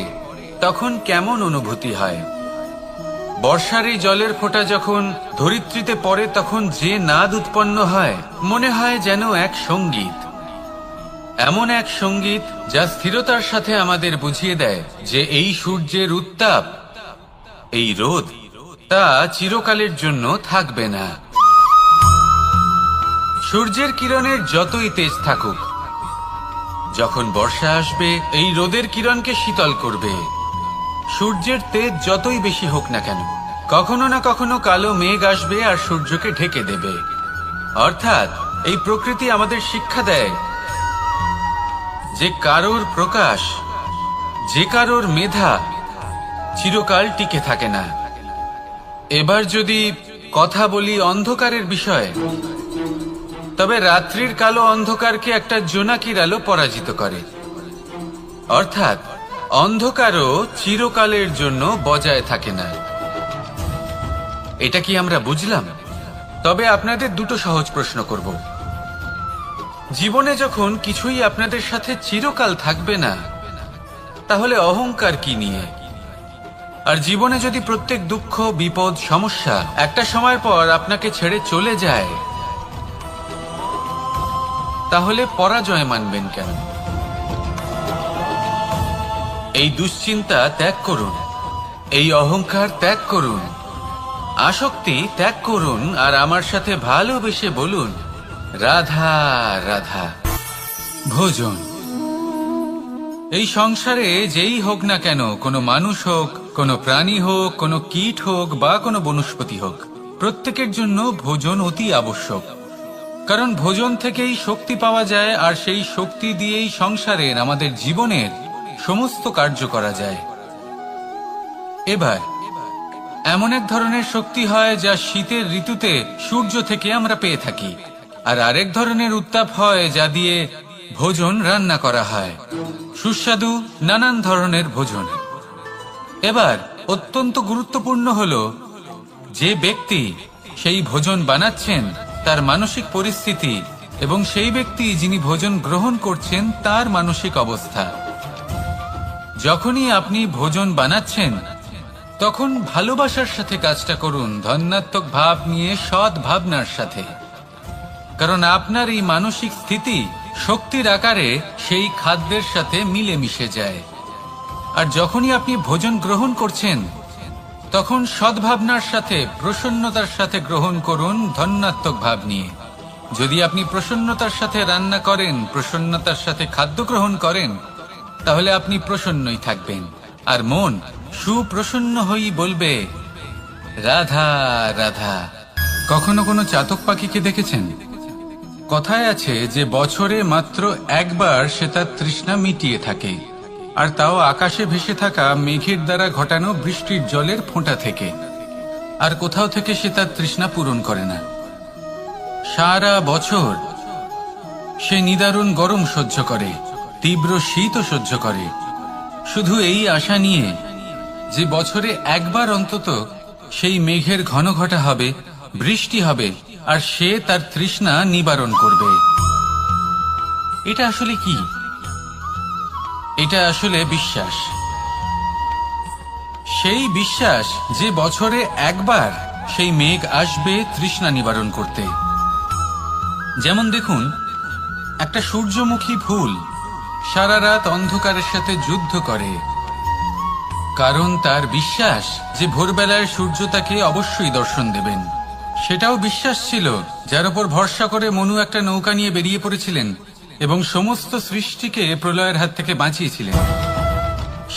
তখন কেমন অনুভূতি হয়? বর্ষার এই জলের ফোঁটা যখন ধরিত্রীতে পড়ে, তখন যে নাদ উৎপন্ন হয়, মনে হয় যেন এক সঙ্গীত। এমন এক সঙ্গীত যা স্থিরতার সাথে আমাদের বুঝিয়ে দেয় যে এই সূর্যের উত্তাপ, এই রোদ, তা চিরকালের জন্য থাকবে না। সূর্যের কিরণের যতই তেজ থাকুক, যখন বর্ষা আসবে এই রোদের কিরণকে শীতল করবে। সূর্যের তেজ যতই বেশি হোক না কেন, কখনো না কখনো কালো মেঘ আসবে আর সূর্যকে ঢেকে দেবে। অর্থাৎ এই প্রকৃতি আমাদের শিক্ষা দেয় যে কারোর প্রকাশ, যে কারোর মেধা চিরকাল টিকে থাকে না। এবার যদি কথা বলি অন্ধকারের বিষয়ে, তবে রাত্রির কালো অন্ধকারকে একটা জোনাকির আলো পরাজিত করে। অর্থাৎ অন্ধকারও চিরকালের জন্য বজায় থাকে না। এটা কি আমরা বুঝলাম? তবে আপনাদের দুটো সহজ প্রশ্ন করব। জীবনে যখন কিছুই আপনাদের সাথে চিরকাল থাকবে না, তাহলে অহংকার কি নিয়ে? আর জীবনে যদি প্রত্যেক দুঃখ, বিপদ, সমস্যা একটা সময়ের পর আপনাকে ছেড়ে চলে যায়, তাহলে পরাজয় মানবেন কেন? এই দুশ্চিন্তা ত্যাগ করুন, এই অহংকার ত্যাগ করুন, আসক্তি ত্যাগ করুন আর আমার সাথে ভালোবেসে বলুন, রাধা রাধা। ভোজন। এই সংসারে যেই হোক না কেন, কোনো মানুষ হোক, কোনো প্রাণী হোক, কোনো কীট হোক বা কোনো বনস্পতি হোক, প্রত্যেকের জন্য ভোজন অতি আবশ্যক। কারণ ভোজন থেকেই শক্তি পাওয়া যায়, আর সেই শক্তি দিয়েই সংসারের, আমাদের জীবনের সমস্ত কার্য করা যায়। এবার এমন এক ধরনের শক্তি হয় যা শীতের ঋতুতে সূর্য থেকে আমরা পেয়ে থাকি, আর আরেক ধরনের উত্তাপ হয় যা দিয়ে ভোজন রান্না করা হয়, সুস্বাদু নানান ধরনের ভোজন। এবার অত্যন্ত গুরুত্বপূর্ণ হলো যে ব্যক্তি সেই ভোজন বানাচ্ছেন তার মানসিক পরিস্থিতি এবং সেই ব্যক্তি যিনি ভোজন গ্রহণ করছেন তার মানসিক অবস্থা। যখনই আপনি ভোজন বানাচ্ছেন, তখন ভালোবাসার সাথে কাজটা করুন, ধন্যাত্মক ভাব নিয়ে, সৎ ভাবনার সাথে। কারণ আপনার এই মানসিক স্থিতি শক্তির আকারে সেই খাদ্যের সাথে মিলে মিশে যায়। আর যখনই আপনি ভোজন গ্রহণ করছেন, তখন সদ্ভাবনার সাথে, প্রসন্নতার সাথে গ্রহণ করুন, ধন্যাত্মক ভাব নিয়ে। যদি আপনি প্রসন্নতার সাথে রান্না করেন, প্রসন্নতার সাথে খাদ্য গ্রহণ করেন, তাহলে আপনি প্রসন্নই থাকবেন, আর মন সুপ্রসন্ন হয়েই বলবে, রাধা রাধা। কখনো কোনো চাতক পাখিকে দেখেছেন? কথায় আছে যে বছরে মাত্র একবার সে তার তৃষ্ণা মিটিয়ে থাকে, আর তাও আকাশে ভেসে থাকা মেঘের দ্বারা ঘটানো বৃষ্টির জলের ফোঁটা থেকে। আর কোথাও থেকে সে তার তৃষ্ণা পূরণ করে না। সারা বছর সে নিদারুণ গরম সহ্য করে, তীব্র শীতও সহ্য করে, শুধু এই আশা নিয়ে যে বছরে একবার অন্তত সেই মেঘের ঘন ঘটা হবে, বৃষ্টি হবে, আর সে তার তৃষ্ণা নিবারণ করবে। এটা আসলে কি? এটা আসলে বিশ্বাস। সেই বিশ্বাস যে বছরে একবার সেই মেঘ আসবে তৃষ্ণা নিবারণ করতে। যেমন দেখুন, একটা সূর্যমুখী ফুল সারা রাত অন্ধকারের সাথে যুদ্ধ করে, কারণ তার বিশ্বাস যে ভোরবেলায় সূর্য তাকে অবশ্যই দর্শন দেবেন। সেটাও বিশ্বাস ছিল যার উপর ভরসা করে মনু একটা নৌকা নিয়ে বেরিয়ে পড়েছিলেন এবং সমস্ত সৃষ্টিকে প্রলয়ের হাত থেকে বাঁচিয়েছিলেন।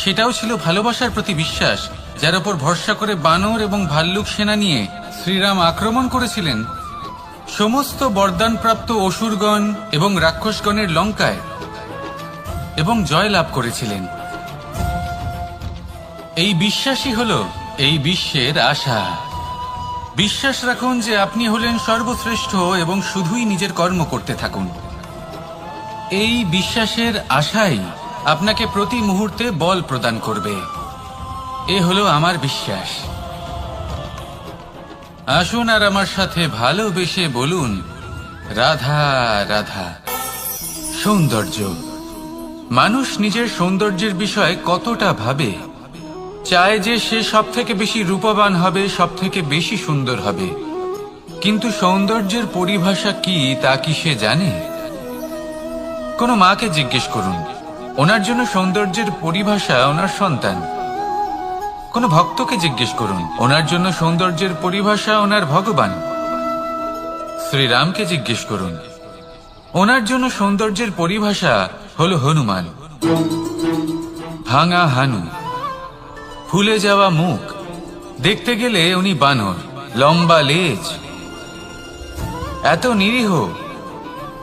সেটাও ছিল ভালোবাসার প্রতি বিশ্বাস, যার উপর ভরসা করে বানর এবং ভাল্লুক সেনা নিয়ে শ্রীরাম আক্রমণ করেছিলেন সমস্ত বরদানপ্রাপ্ত অসুরগণ এবং রাক্ষসগণের লঙ্কায় এবং জয় লাভ করেছিলেন। এই বিশ্বাসই হল এই বিশ্বের আশা। বিশ্বাস রাখুন যে আপনি হলেন সর্বশ্রেষ্ঠ এবং শুধুই নিজের কর্ম করতে থাকুন। এই বিশ্বাসের আশাই আপনাকে প্রতি মুহূর্তে বল প্রদান করবে। এ হলো আমার বিশ্বাস। আসুন আর আমার সাথে ভালোবেসে বলুন, রাধা রাধা। সৌন্দর্য। মানুষ নিজের সৌন্দর্যের বিষয়ে কতটা ভাবে, চায় যে সে সব থেকে বেশি রূপবান হবে, সব থেকে বেশি সুন্দর হবে। কিন্তু সৌন্দর্যের পরিভাষা কি তা কি সে জানে? কোনো মাকে জিজ্ঞেস করুন, ওনার জন্য সৌন্দর্যের পরিভাষা ওনার সন্তান। কোনো ভক্তকে জিজ্ঞেস করুন, ওনার জন্য সৌন্দর্যের পরিভাষা ওনার ভগবান। শ্রীরামকে জিজ্ঞেস করুন, ওনার জন্য সৌন্দর্যের পরিভাষা হলো হনুমান। ভাঙা হানু, ফুলে যাওয়া মুখ, দেখতে গেলে উনি বানর, লম্বা লেজ, এত নিরীহ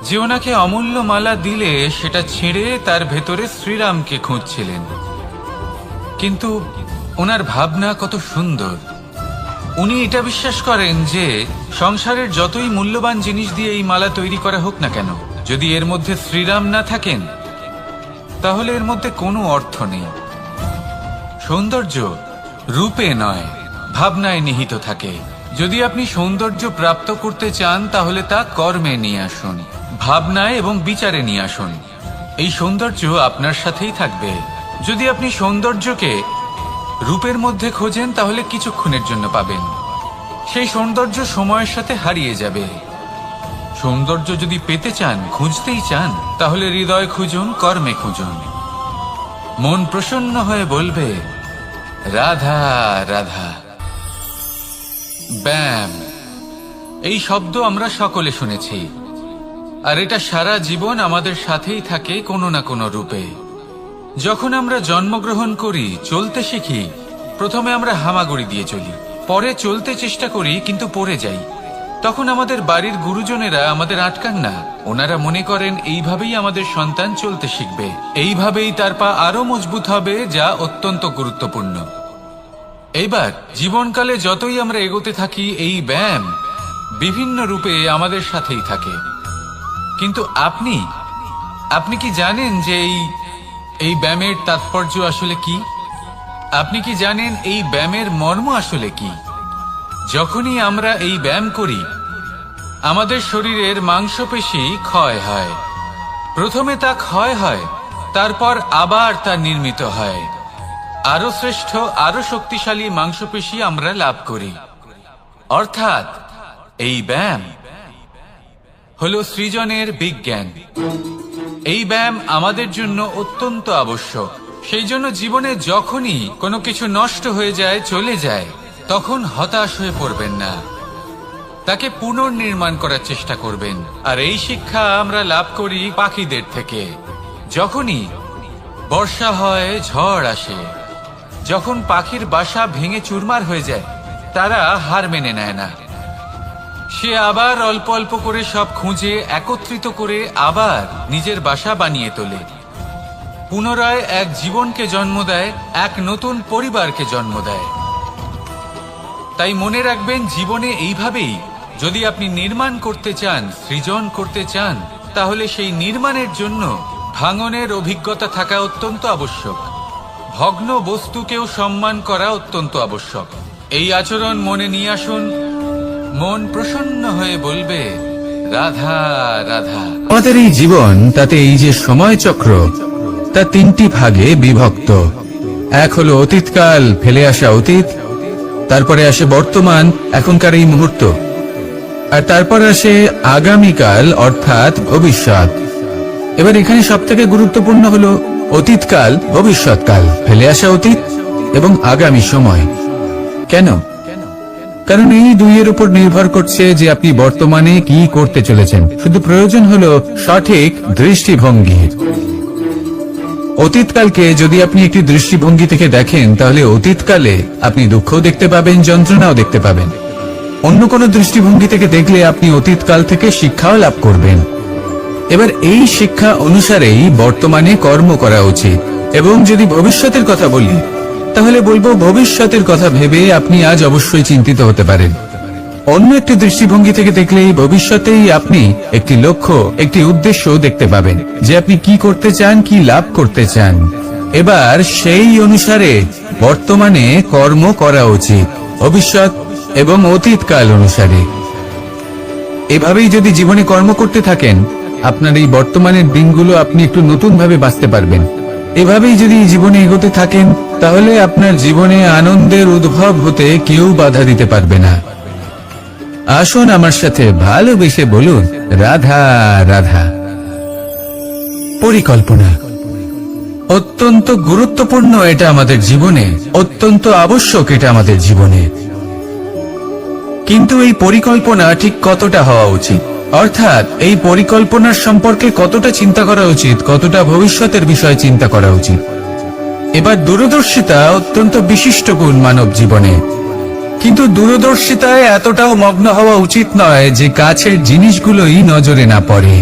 যে ওনাকে অমূল্য মালা দিলে সেটা ছিঁড়ে তার ভেতরে শ্রীরামকে খুঁজছিলেন। কিন্তু ওনার ভাবনা কত সুন্দর। উনি এটা বিশ্বাস করেন যে সংসারের যতই মূল্যবান জিনিস দিয়ে এই মালা তৈরি করা হোক না কেন, যদি এর মধ্যে শ্রীরাম না থাকেন তাহলে এর মধ্যে কোনো অর্থ নেই। সৌন্দর্য রূপে নয়, ভাবনায় নিহিত থাকে। যদি আপনি সৌন্দর্য প্রাপ্ত করতে চান তাহলে তা কর্মে নিয়ে আসুন, ভাবনায় এবং বিচারে নিয়ে আসুন। এই সৌন্দর্য আপনার সাথেই থাকবে। যদি আপনি সৌন্দর্যকে রূপের মধ্যে খোঁজেন তাহলে কিছুক্ষণের জন্য পাবেন, সেই সৌন্দর্য সময়ের সাথে হারিয়ে যাবে। সৌন্দর্য যদি পেতে চান, খুঁজতেই চান, তাহলে হৃদয় খুঁজুন, কর্মে খুঁজুন। মন প্রসন্ন হয়ে বলবে, রাধা রাধা। ব্যায়াম, এই শব্দ আমরা সকলে শুনেছি, আর এটা সারা জীবন আমাদের সাথেই থাকে কোনো না কোনো রূপে। যখন আমরা জন্মগ্রহণ করি, চলতে শিখি, প্রথমে আমরা হামাগুড়ি দিয়ে চলি, পরে চলতে চেষ্টা করি কিন্তু পড়ে যাই। তখন আমাদের বাড়ির গুরুজনেরা আমাদের আটকান না। ওনারা মনে করেন এইভাবেই আমাদের সন্তান চলতে শিখবে, এইভাবেই তার পা আরো মজবুত হবে, যা অত্যন্ত গুরুত্বপূর্ণ। এইবার জীবনকালে যতই আমরা এগোতে থাকি, এই ব্যায়াম বিভিন্ন রূপে আমাদের সাথেই থাকে। কিন্তু আপনি কি জানেন যে এই ব্যায়ামের তাৎপর্য আসলে কি? আপনি কি জানেন এই ব্যায়ামের মর্ম আসলে কি? যখনই আমরা এই ব্যায়াম করি, আমাদের শরীরের মাংসপেশি ক্ষয় হয়। প্রথমে তা ক্ষয় হয়, তারপর আবার তা নির্মিত হয়। আরো শ্রেষ্ঠ, আরো শক্তিশালী মাংসপেশি আমরা লাভ করি। অর্থাৎ এই ব্যায়াম হলো সৃজনের বিজ্ঞান। এই ব্যায়াম আমাদের জন্য অত্যন্ত আবশ্যক। সেই জন্য জীবনে যখনই কোনো কিছু নষ্ট হয়ে যায়, চলে যায়, তখন হতাশ হয়ে পড়বেন না, তাকে পুনর্নির্মাণ করার চেষ্টা করবেন। আর এই শিক্ষা আমরা লাভ করি পাখিদের থেকে। যখনই বর্ষা হয়, ঝড় আসে, যখন পাখির বাসা ভেঙে চুরমার হয়ে যায়, তারা হার মেনে নেয় না। সে আবার অল্প অল্প করে সব খুঁজে একত্রিত করে আবার নিজের বাসা বানিয়ে তোলে। পুনরায় এক জীবনকে জন্ম দেয়, এক নতুন পরিবারকে জন্ম দেয়। তাই মনে রাখবেন, জীবনে এইভাবেই যদি আপনি নির্মাণ করতে চান, সৃজন করতে চান, তাহলে সেই নির্মাণের জন্য ভাঙনের অভিজ্ঞতা থাকা অত্যন্ত আবশ্যক। ভগ্ন বস্তুকেও সম্মান করা অত্যন্ত আবশ্যক। এই আচরণ মনে নিয়ে আসুন, মন প্রসন্ন হয়ে বলবে রাধা রাধা। আমাদের এই জীবন, তাতে এই যে সময় চক্র, তা তিনটি ভাগে বিভক্ত। এক হলো অতীতকাল, ফেলে আসা অতীত, তারপরে আসে বর্তমান, এখনকার এই মুহূর্ত, আর তারপর আসে আগামীকাল অর্থাৎ ভবিষ্যৎ। এবার এখানে সবথেকে গুরুত্বপূর্ণ হলো অতীতকাল, ভবিষ্যৎকাল, ফেলে আসা অতীত এবং আগামী সময়। কেন? কারণ এই দুইয়ের উপর নির্ভর করছে যে আপনি বর্তমানে কি করতে চলেছেন। শুধু প্রয়োজন হলো সঠিক দৃষ্টিভঙ্গি। অতীতকালকে যদি আপনি একটি দৃষ্টিভঙ্গি থেকে দেখেন, তাহলে অতীতকালে আপনি দুঃখও দেখতে পাবেন, যন্ত্রণাও দেখতে পাবেন। অন্য কোনো দৃষ্টিভঙ্গি থেকে দেখলে আপনি অতীতকাল থেকে শিক্ষাও লাভ করবেন। এবার এই শিক্ষা অনুসারেই বর্তমানে কর্ম করা উচিত। এবং যদি ভবিষ্যতের কথা বলি, তাহলে বলবো ভবিষ্যতের কথা ভেবে আপনি আজ অবশ্যই চিন্তিত হতে পারেন। অন্য একটি দৃষ্টিভঙ্গি থেকে দেখলে এই ভবিষ্যতেই আপনি একটি লক্ষ্য, একটি উদ্দেশ্য দেখতে পাবেন, যে আপনি কি করতে চান, কি লাভ করতে চান। এবার সেই অনুসারে বর্তমানে কর্ম করা উচিত, ভবিষ্যৎ এবং অতীতকাল অনুসারে। এভাবেই যদি জীবনে কর্ম করতে থাকেন, আপনার এই বর্তমানের দিনগুলো আপনি একটু নতুন ভাবে বাঁচতে পারবেন। এভাবেই যদি জীবনে এগোতে থাকেন, তাহলে আপনার জীবনে আনন্দের উদ্ভব হতে কেউ বাধা দিতে পারবে না। আসুন আমার সাথে ভালোবেসে বলুন রাধা রাধা। পরিকল্পনা অত্যন্ত গুরুত্বপূর্ণ, এটা আমাদের জীবনে অত্যন্ত আবশ্যক, এটা আমাদের জীবনে। কিন্তু এই পরিকল্পনা ঠিক কতটা হওয়া উচিত, অর্থাৎ এই পরিকল্পনার সম্পর্কে কতটা চিন্তা করা উচিত, কতটা ভবিষ্যতের বিষয়ে চিন্তা করা উচিত। এবার দূরদর্শিতা অত্যন্ত বিশিষ্ট গুণ মানব জীবনে, কিন্তু দূরদর্শিতায় এতটাও মগ্ন হওয়া উচিত নয় যে কাছের জিনিসগুলোই নজরে না পড়ে।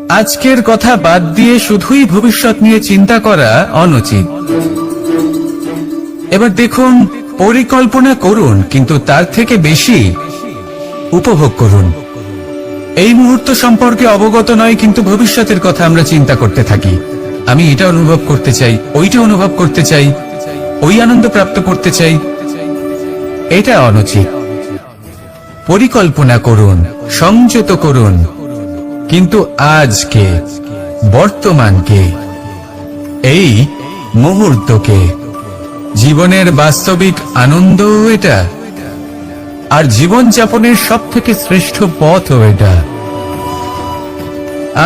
আজকের কথা বাদ দিয়ে শুধুই ভবিষ্যৎ নিয়ে চিন্তা করা অনুচিত। এবার দেখুন, পরিকল্পনা করুন, কিন্তু তার থেকে বেশি উপভোগ করুন। এই মুহূর্ত সম্পর্কে অবগত নয়, কিন্তু ভবিষ্যতের কথা আমরা চিন্তা করতে থাকি। আমি এটা অনুভব করতে চাই, ওইটা অনুভব করতে চাই, ওই আনন্দ প্রাপ্ত করতে চাই। এটা অনুচিত। পরিকল্পনা করুন, সংযত করুন, কিন্তু আজকে, বর্তমানকে, এই মুহূর্তকে। জীবনের বাস্তবিক আনন্দ এটা, আর জীবন যাপনের সব থেকে শ্রেষ্ঠ পথও এটা।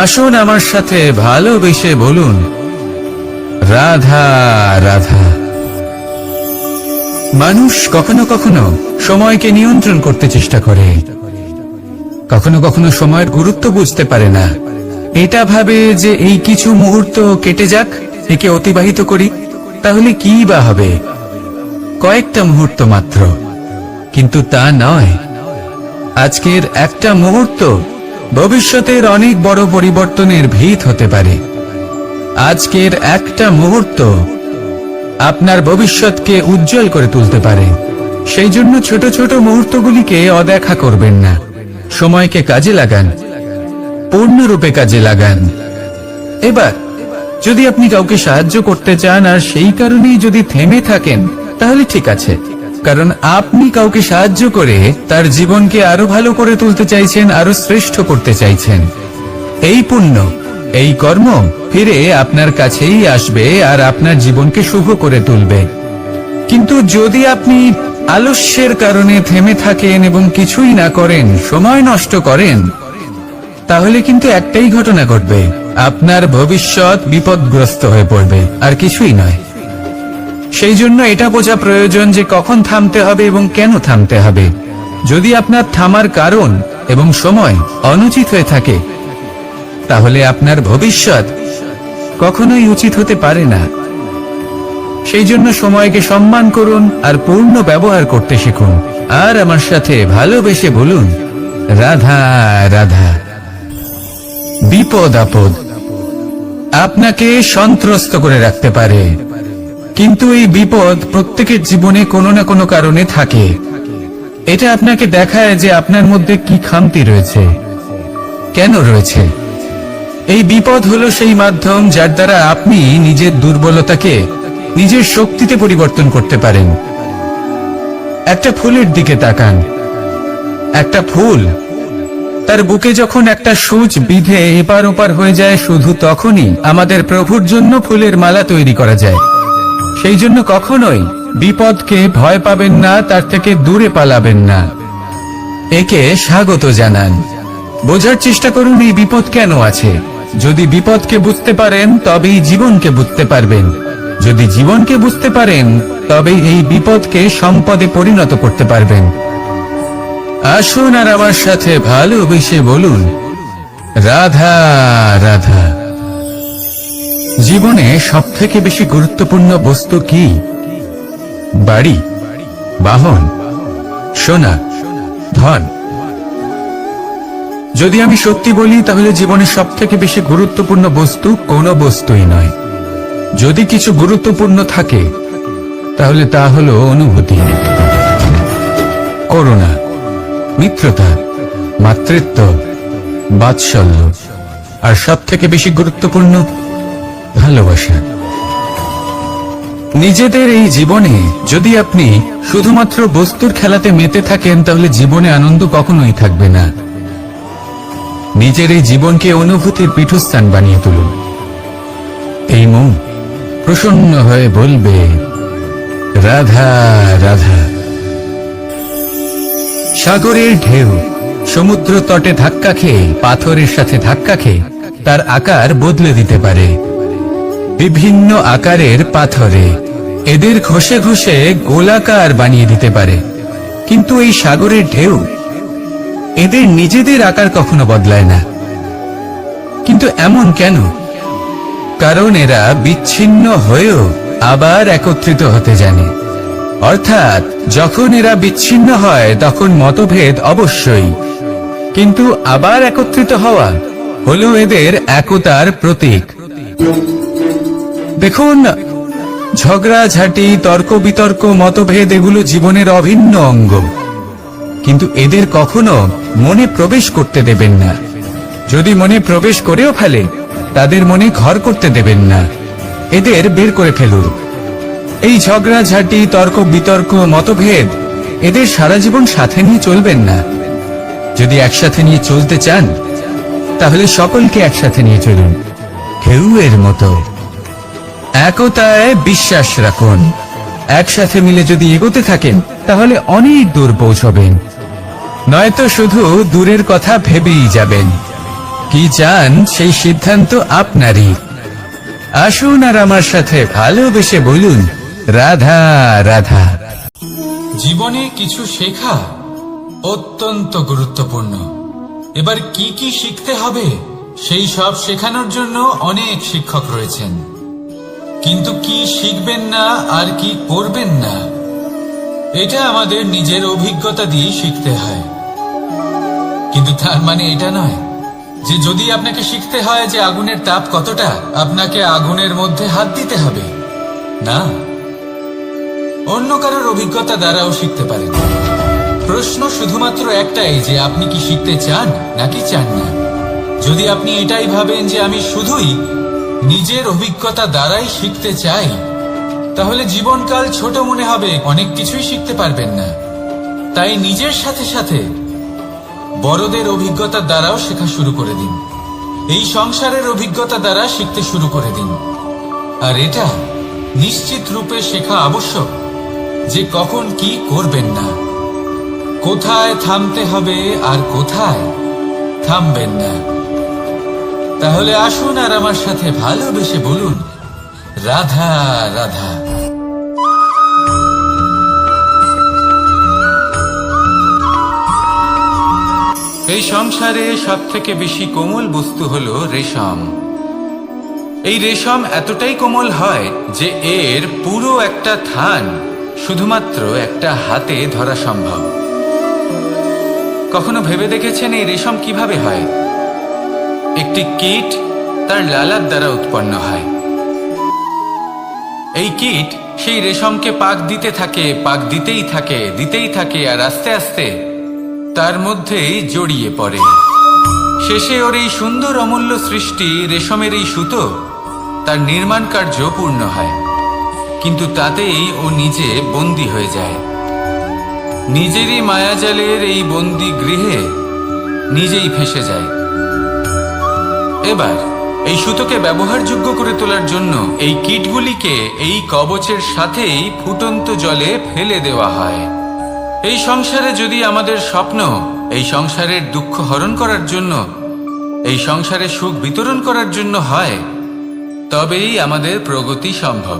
আসুন আমার সাথে ভালোবেসে বলুন রাধা রাধা। মানুষ কখনো কখনো সময়কে নিয়ন্ত্রণ করতে চেষ্টা করে, কখনো কখনো সময়ের গুরুত্ব বুঝতে পারে না। এটা ভাবে যে এই কিছু মুহূর্ত কেটে যাক, একে অতিবাহিত করি, তাহলে কি বা হবে, কয়েকটা মুহূর্ত মাত্র। কিন্তু তা নয়। আজকের একটা মুহূর্ত ভবিষ্যতের অনেক বড় পরিবর্তনের ভিত হতে পারে। আজকের একটা মুহূর্ত আপনার ভবিষ্যৎকে উজ্জ্বল করে তুলতে পারে। সেই জন্য ছোট ছোট মুহূর্তগুলিকে অদেখা করবেন না। সময়কে কাজে লাগান, পূর্ণরূপে কাজে লাগান। এবার যদি আপনি কাউকে সাহায্য করতে চান আর সেই কারণেই যদি থেমে থাকেন, তাহলে ঠিক আছে, কারণ আপনি কাউকে সাহায্য করে তার জীবনকে আরো ভালো করে তুলতে চাইছেন, আরো শ্রেষ্ঠ করতে চাইছেন। এই পুণ্য, এই কর্ম ফিরে আপনার কাছেই আসবে আর আপনার জীবনকে শুভ করে তুলবে। কিন্তু যদি আপনি আলস্যের কারণে থেমে থাকেন এবং কিছুই না করেন, সময় নষ্ট করেন, তাহলে কিন্তু একটাই ঘটনা ঘটবে, আপনার ভবিষ্যৎ বিপদগ্রস্ত হয়ে পড়বে, আর কিছুই নয়। সেই জন্য এটা বোঝা প্রয়োজন যে কখন থামতে হবে এবং কেন থামতে হবে। যদি আপনার থামার কারণ এবং সময় অনুচিত হয়ে থাকে, তাহলে আপনার ভবিষ্যৎ কখনোই উচিত হতে পারে না। সেই জন্য সময়কে সম্মান করুন আর পূর্ণ ব্যবহার করতে শিখুন। আর আমার সাথে ভালোবেসে বলুন রাধা রাধা। বিপদ আপদ আপনাকে সন্ত্রস্ত করে রাখতে পারে, কিন্তু এই বিপদ প্রত্যেকের জীবনে কোনো না কোনো কারণে থাকে। এটা আপনাকে দেখায় যে আপনার মধ্যে কি খামতি রয়েছে, কেন রয়েছে। এই বিপদ হলো সেই মাধ্যম যার দ্বারা আপনি নিজের দুর্বলতাকে নিজের শক্তিতে পরিবর্তন করতে পারেন। একটা ফুলের দিকে তাকান। একটা ফুল তার বুকে যখন একটা সূচ বিঁধে এপার ওপার হয়ে যায়, শুধু তখনই আমাদের প্রভুর জন্য ফুলের মালা তৈরি করা যায়। সেই জন্য কখনোই বিপদকে ভয় পাবেন না, তার থেকে দূরে পালাবেন না, একে স্বাগত জানান। বোঝার চেষ্টা করুন এই বিপদ কেন আছে। যদি বিপদকে বুঝতে পারেন তবেই জীবনকে বুঝতে পারবেন। যদি জীবনকে বুঝতে পারেন তবেই এই বিপদকে সম্পদে পরিণত করতে পারবেন। আসুন আর আমার সাথে ভালোবেসে বলুন, রাধা রাধা। জীবনে সবথেকে বেশি গুরুত্বপূর্ণ বস্তু কি? বাড়ি, বাহন, সোনা, ধন। যদি আমি সত্যি বলি তাহলে জীবনের সবথেকে বেশি গুরুত্বপূর্ণ বস্তু কোনো বস্তুই নয়। যদি কিছু গুরুত্বপূর্ণ থাকে তাহলে তা হলো অনুভূতি, করুণা, মিত্রতা, মাতৃত্ব, বাৎসল্য, আর সবথেকে বেশি গুরুত্বপূর্ণ ভালোবাসা। নিজেদের এই জীবনে যদি আপনি শুধুমাত্র বস্তুর খেলাতে মেতে থাকেন তাহলে জীবনে আনন্দ কখনোই থাকবে না। নিজের এই জীবনকে অনুভূতির পীঠস্থান বানিয়ে তুলুন। এই মন প্রসন্ন হয়ে বলবে, রাধা রাধা। সাগরের ঢেউ সমুদ্র তটে ধাক্কা খেয়ে, পাথরের সাথে ধাক্কা খেয়ে তার আকার বদলে দিতে পারে। বিভিন্ন আকারের পাথরে এদের ঘষে ঘষে গোলাকার বানিয়ে দিতে পারে, কিন্তু এই সাগরের ঢেউ এদের নিজেদের আকার কখনো বদলায় না। কিন্তু এমন কেন? কারণ এরা বিচ্ছিন্ন হয়েও আবার একত্রিত হতে জানে। অর্থাৎ যখন এরা বিচ্ছিন্ন হয় তখন মতভেদ অবশ্যই, কিন্তু আবার একত্রিত হওয়া হলো এদের একতার প্রতীক। দেখুন, ঝগড়াঝাটি, তর্ক বিতর্ক, মতভেদ এগুলো জীবনের অভিন্ন অঙ্গ, কিন্তু এদের কখনো মনে প্রবেশ করতে দেবেন না। যদি মনে প্রবেশ করেও ফেলে তাদের মনে ঘর করতে দেবেন না, এদের বের করে ফেলুন। এই ঝগড়াঝাটি, তর্ক বিতর্ক, মতভেদ এদের সারা জীবন সাথে নিয়ে চলবেন না। যদি একসাথে নিয়ে চলতে চান তাহলে সকলকে একসাথে নিয়ে চলুন, ঢেউয়ের মতো। একতায় বিশ্বাস রাখুন। একসাথে মিলে যদি এগোতে থাকেন তাহলে অনেক দূর পৌঁছবেন, নয়তো শুধু দূরের কথা ভেবেই যাবেন। কি চান সেই সিদ্ধান্ত আপনারই। আসুন আর আমার সাথে ভালোবেসে বলুন, রাধা রাধা। জীবনে কিছু শেখা অত্যন্ত গুরুত্বপূর্ণ। এবার কি কি শিখতে হবে সেই সব শেখানোর জন্য অনেক শিক্ষক রয়েছেন, কিন্তু কি শিখবেন না আর কি করবেন না এটা আমাদের নিজের অভিজ্ঞতা দিয়ে শিখতে হয়। কিন্তু তার মানে এটা নয় যে যদি আপনাকে শিখতে হয় যে আগুনের তাপ কতটা, আপনাকে আগুনের মধ্যে হাত দিতে হবে। না, অন্য কারোর অভিজ্ঞতা দ্বারাও শিখতে পারেন। প্রশ্ন শুধুমাত্র একটাই যে আপনি কি শিখতে চান নাকি চান না। যদি আপনি এটাই ভাবেন যে আমি শুধুই নিজের অভিজ্ঞতা দ্বারাই শিখতে চাই, তাহলে জীবনকাল ছোট মনে হবে, অনেক কিছুই শিখতে পারবেন না। তাই নিজের সাথে সাথে বড়দের অভিজ্ঞতা দ্বারাও শেখা শুরু করে দিন। এই সংসারের অভিজ্ঞতা দ্বারা শিখতে শুরু করে দিন। আর এটা নিশ্চিত রূপে শেখা আবশ্যক যে কখন কি করবেন না, কোথায় থামতে হবে আর কোথায় থামবেন না। তাহলে আসুন আর আমার সাথে ভালোবেসে বলুন, রাধা রাধা। এই সংসারে সবথেকে বেশি কোমল বস্তু হলো রেশম। এই রেশম এতটাই কোমল হয় যে এর পুরো একটা থান শুধুমাত্র একটা হাতে ধরা সম্ভব। কখনো ভেবে দেখেছেন এই রেশম কিভাবে হয়? একটি কীট তার লালার দ্বারা উৎপন্ন হয়। এই কীট সেই রেশমকে পাক দিতে থাকে, পাক দিতেই থাকে আর আস্তে আস্তে তার মধ্যেই জড়িয়ে পড়ে। শেষে ওর এই সুন্দর অমূল্য সৃষ্টি রেশমের এই সুতো তার নির্মাণ কার্য পূর্ণ হয়, কিন্তু তাতেই ও নিজে বন্দী হয়ে যায়। নিজেরই মায়াজালের এই বন্দী গৃহে নিজেই ফেঁসে যায়। এবার এই সুতোকে ব্যবহারযোগ্য করে তোলার জন্য এই কীটগুলিকে এই কবচের সাথেই ফুটন্ত জলে ফেলে দেওয়া হয়। এই সংসারে যদি আমাদের স্বপ্ন এই সংসারের দুঃখ হরণ করার জন্য, এই সংসারে সুখ বিতরণ করার জন্য হয়, তবেই আমাদের প্রগতি সম্ভব।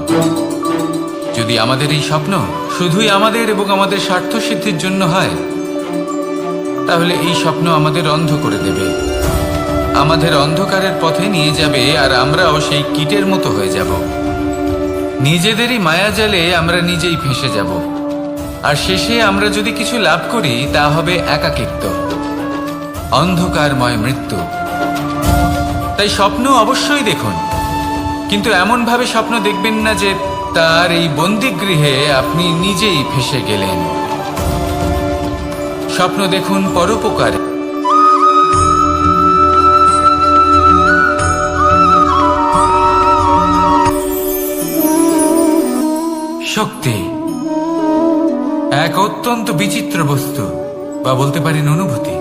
যদি আমাদের এই স্বপ্ন শুধুই আমাদের এবং আমাদের স্বার্থ সিদ্ধির জন্য হয়, তাহলে এই স্বপ্ন আমাদের অন্ধ করে দেবে, আমাদের অন্ধকারের পথে নিয়ে যাবে, আর আমরাও সেই কীটের মতো হয়ে যাব। নিজেদেরই মায়াজালে আমরা নিজেই ফেঁসে যাব, আর শেষে আমরা যদি কিছু লাভ করি তা হবে একাকিত্ব, অন্ধকারময় মৃত্যু। তাই স্বপ্ন অবশ্যই দেখুন, কিন্তু এমন ভাবে স্বপ্ন দেখবেন না যে তার এই বন্দিগৃহে আপনি নিজেই ফেঁসে গেলেন। স্বপ্ন দেখুন পরোপকারে। শক্তি এক অত্যন্ত বিচিত্র বস্তু, বা বলতে পারেন অনুভূতি।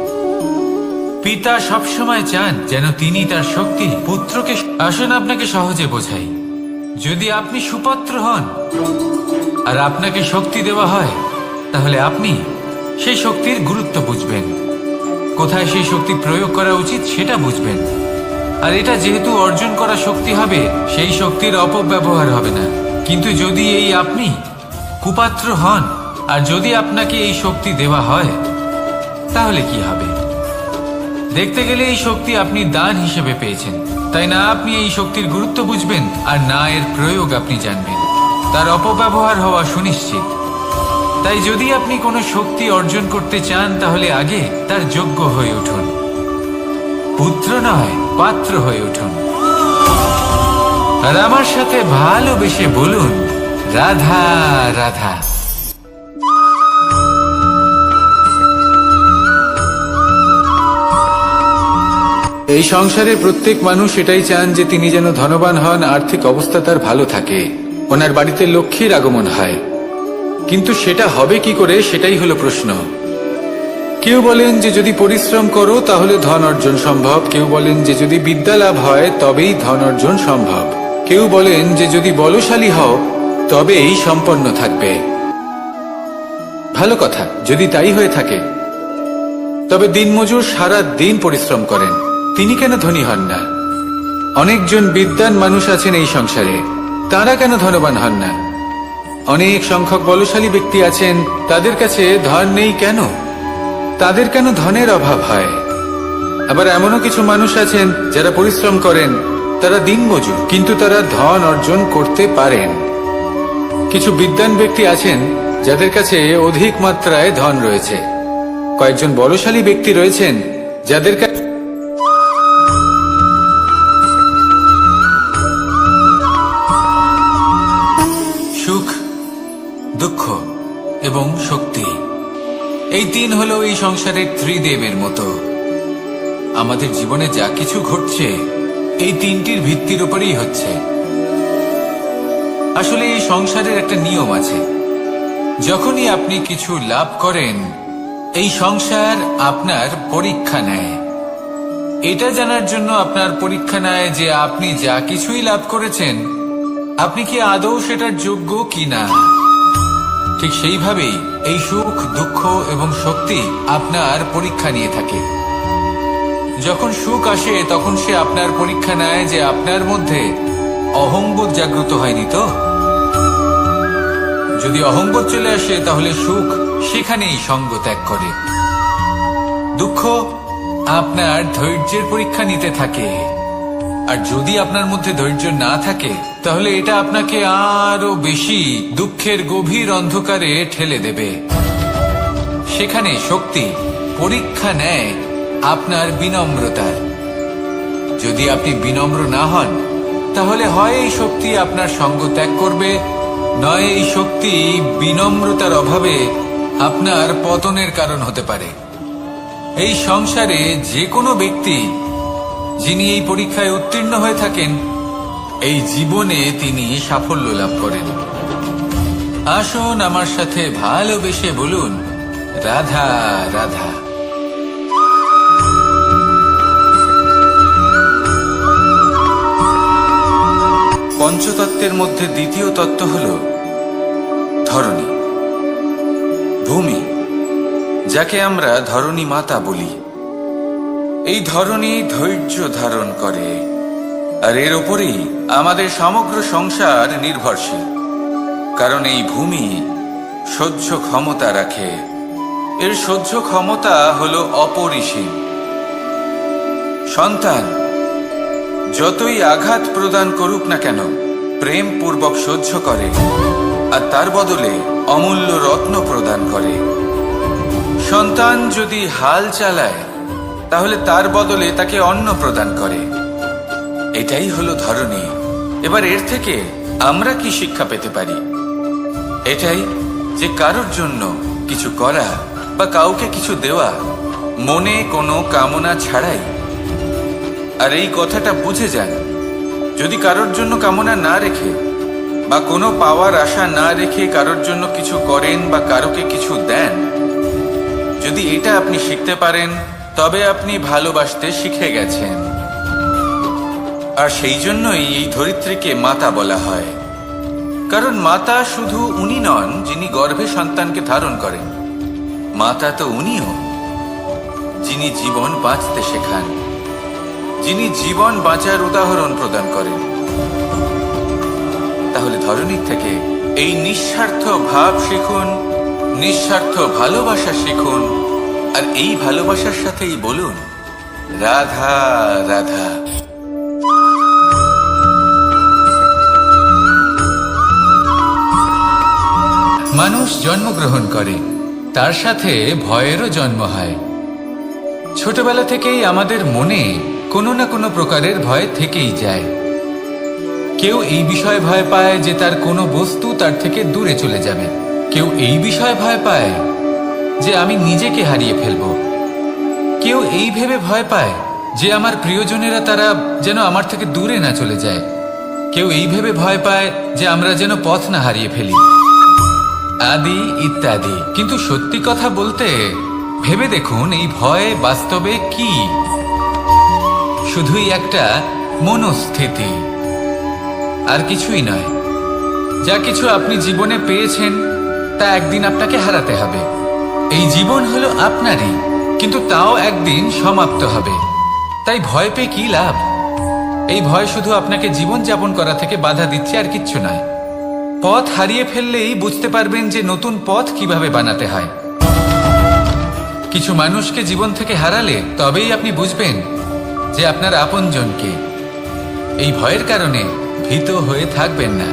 পিতা সবসময় চান যেন তিনি তার শক্তি পুত্রকে। আসুন আপনাকে সহজে বোঝাই। যদি আপনি সুপাত্র হন আর আপনাকে শক্তি দেওয়া হয়, তাহলে আপনি সেই শক্তির গুরুত্ব বুঝবেন, কোথায় সেই শক্তি প্রয়োগ করা উচিত সেটা বুঝবেন। আর এটা যেহেতু অর্জন করা শক্তি হবে, সেই শক্তির অপব্যবহার হবে না। কিন্তু যদি এই আপনি কুপাত্র হন আর যদি আপনাকে এই শক্তি দেওয়া হয়, তাহলে কি হবে? দেখতে গেলে এই শক্তি আপনি দান হিসেবে পেয়েছেন, তাই না আপনি এই শক্তির গুরুত্ব বুঝবেন আর না এর প্রয়োগ আপনি জানবেন। তার অপব্যবহার হওয়া সুনিশ্চিত। তাই যদি আপনি কোনো শক্তি অর্জন করতে চান, তাহলে আগে তার যোগ্য হয়ে উঠুন, পুত্র নয় পাত্র হয়ে উঠুন। আর আমার সাথে ভালোবেসে বলুন, রাধা রাধা। এই সংসারে প্রত্যেক মানুষ এটাই চান যে তিনি যেন ধনবান হন, আর্থিক অবস্থা তার ভালো থাকে, ওনার বাড়িতে লক্ষ্মীর আগমন হয়। কিন্তু সেটা হবে কি করে, সেটাই হলো প্রশ্ন। কেউ বলেন যে যদি পরিশ্রম করো তাহলে ধন অর্জন সম্ভব, কেউ বলেন যে যদি বিদ্যা লাভ হয় তবেই ধন অর্জন সম্ভব, কেউ বলেন যে যদি বলশালী হও তবেই সম্পন্ন থাকবে। ভালো কথা, যদি তাই হয়ে থাকে, তবে দিনমজুর সারা দিন পরিশ্রম করেন, তিনি কেন ধনী হন না? অনেকজন বিদ্বান মানুষ আছেন এই সংসারে, তারা কেন ধনবান হন না? অনেক সংখ্যক বলশালী ব্যক্তি আছেন, তাদের কাছে ধন নেই কেন? তাদের কেন ধনের অভাব হয়? আবার এমনও কিছু মানুষ আছেন যারা পরিশ্রম করেন, তারা দিনমজুর, কিন্তু তারা ধন অর্জন করতে পারেন। কিছু বিদ্বান ব্যক্তি আছেন যাদের কাছে অধিক মাত্রায় ধন রয়েছে। কয়েকজন বলশালী ব্যক্তি রয়েছেন যাদের কাছে সুখ, দুঃখ এবং শক্তি, এই তিন হলো এই সংসারের ত্রিদেবের মতো। আমাদের জীবনে যা কিছু ঘটছে এই তিনটির ভিত্তির উপরেই হচ্ছে। আসলে এই সংসারের একটা নিয়ম আছে, যখনই আপনি কিছু লাভ করেন, এই সংসার আপনার পরীক্ষা নেয়। এটা জানার জন্য আপনার পরীক্ষা নেয় যে আপনি যা কিছুই লাভ করেছেন, আপনি কি আদৌ সেটার যোগ্য কিনা। ঠিক সেইভাবেই এই সুখ, দুঃখ এবং শক্তি আপনার পরীক্ষা নিয়ে থাকে। যখন সুখ আসে তখন সে আপনার পরীক্ষা নেয় যে আপনার মধ্যে অহংবোধ জাগ্রত হয়নি তো। যদি অহংবোধ চলে আসে তাহলে সুখ সেখানেই সঙ্গ ত্যাগ করে। দুঃখ আপনার ধৈর্যের পরীক্ষা নিতে থাকে, আর যদি আপনার মধ্যে ধৈর্য না থাকে তাহলে এটা আপনাকে আরো বেশি দুঃখের গভীর অন্ধকারে ঠেলে দেবে। সেখানে শক্তি পরীক্ষা নেয় আপনার বিনম্রতার। যদি আপনি বিনম্র না হন, তাহলে হয় এই শক্তি আপনার সঙ্গ ত্যাগ করবে, নয় এই শক্তি বিনম্রতার অভাবে আপনার পতনের কারণ হতে পারে। এই সংসারে যে কোনো ব্যক্তি যিনি এই পরীক্ষায় উত্তীর্ণ হয়ে থাকেন, এই জীবনে তিনি সাফল্য লাভ করেন। আসুন আমার সাথে ভালোবেসে বলুন, রাধা রাধা। পঞ্চতত্ত্বের মধ্যে দ্বিতীয় তত্ত্ব হল ধরণী, ভূমি, যাকে আমরা ধরণী মাতা বলি। এই ধরণী ধৈর্য ধারণ করে, আর এর ওপরেই আমাদের সমগ্র সংসার নির্ভরশীল। কারণ এই ভূমি সহ্য ক্ষমতা রাখে, এর সহ্য ক্ষমতা হলো অপরিসীম। সন্তান যতই আঘাত প্রদান করুক না কেন, প্রেম পূর্বক সহ্য করে, আর তার বদলে অমূল্য রত্ন প্রদান করে। সন্তান যদি হাল চালায়, তাহলে তার বদলে তাকে অন্ন প্রদান করে। এটাই হলো ধরণী। এবার এর থেকে আমরা কি শিক্ষা পেতে পারি? এটাই যে কারোর জন্য কিছু করা বা কাউকে কিছু দেওয়া মনে কোনো কামনা ছাড়াই। আর এই কথাটা বুঝে যান, যদি কারোর জন্য কামনা না রেখে বা কোনো পাওয়ার আশা না রেখে কারোর জন্য কিছু করেন বা কারোকে কিছু দেন, যদি এটা আপনি শিখতে পারেন, তবে আপনি ভালোবাসতে শিখে গেছেন। আর সেই জন্যই এই ধরিত্রীকে মাতা বলা হয়। কারণ মাতা শুধু উনি নন যিনি গর্ভে সন্তানকে ধারণ করেন, মাতা তো উনিও যিনি জীবন বাঁচতে শেখান, যিনি জীবন বাঁচার উদাহরণ প্রদান করেন। তাহলে ধরণীর থেকে এই নিঃস্বার্থ ভাব শিখুন, নিঃস্বার্থ ভালোবাসা শিখুন, আর এই ভালোবাসার সাথেই বলুন, রাধা রাধা। মানুষ জন্মগ্রহণ করে, তার সাথে ভয়েরও জন্ম হয়। ছোটবেলা থেকেই আমাদের মনে কোনো না কোনো প্রকারের ভয় থেকেই যায়। কেউ এই বিষয়ে ভয় পায় যে তার কোনো বস্তু তার থেকে দূরে চলে যাবে, কেউ এই বিষয়ে ভয় পায় যে আমি নিজেকে হারিয়ে ফেলব, কেউ এই ভেবে ভয় পায় যে আমার প্রিয়জনেরা তারা যেন আমার থেকে দূরে না চলে যায়, কেউ এই ভেবে ভয় পায় যে আমরা যেন পথ না হারিয়ে ফেলি, আদি ইত্যাদি। কিন্তু সত্যি কথা বলতে, ভেবে দেখুন এই ভয় বাস্তবে কি? শুধুই একটা মনস্থিতি, আর কিছুই নয়। যা কিছু আপনি জীবনে পেয়েছেন তা একদিন আপনাকে হারাতে হবে। এই জীবন হলো আপনারই, কিন্তু তাও একদিন সমাপ্ত হবে। তাই ভয় পেয়ে কি লাভ? এই ভয় শুধু আপনাকে জীবন যাপন করা থেকে বাধা দিচ্ছে, আর কিচ্ছু নয়। পথ হারিয়ে ফেললেই বুঝতে পারবেন যে নতুন পথ কিভাবে বানাতে হয়। কিছু মানুষকে জীবন থেকে হারালে তবেই আপনি বুঝবেন যে আপনার আপনজনকে। এই ভয়ের কারণে ভীত হয়ে থাকবেন না।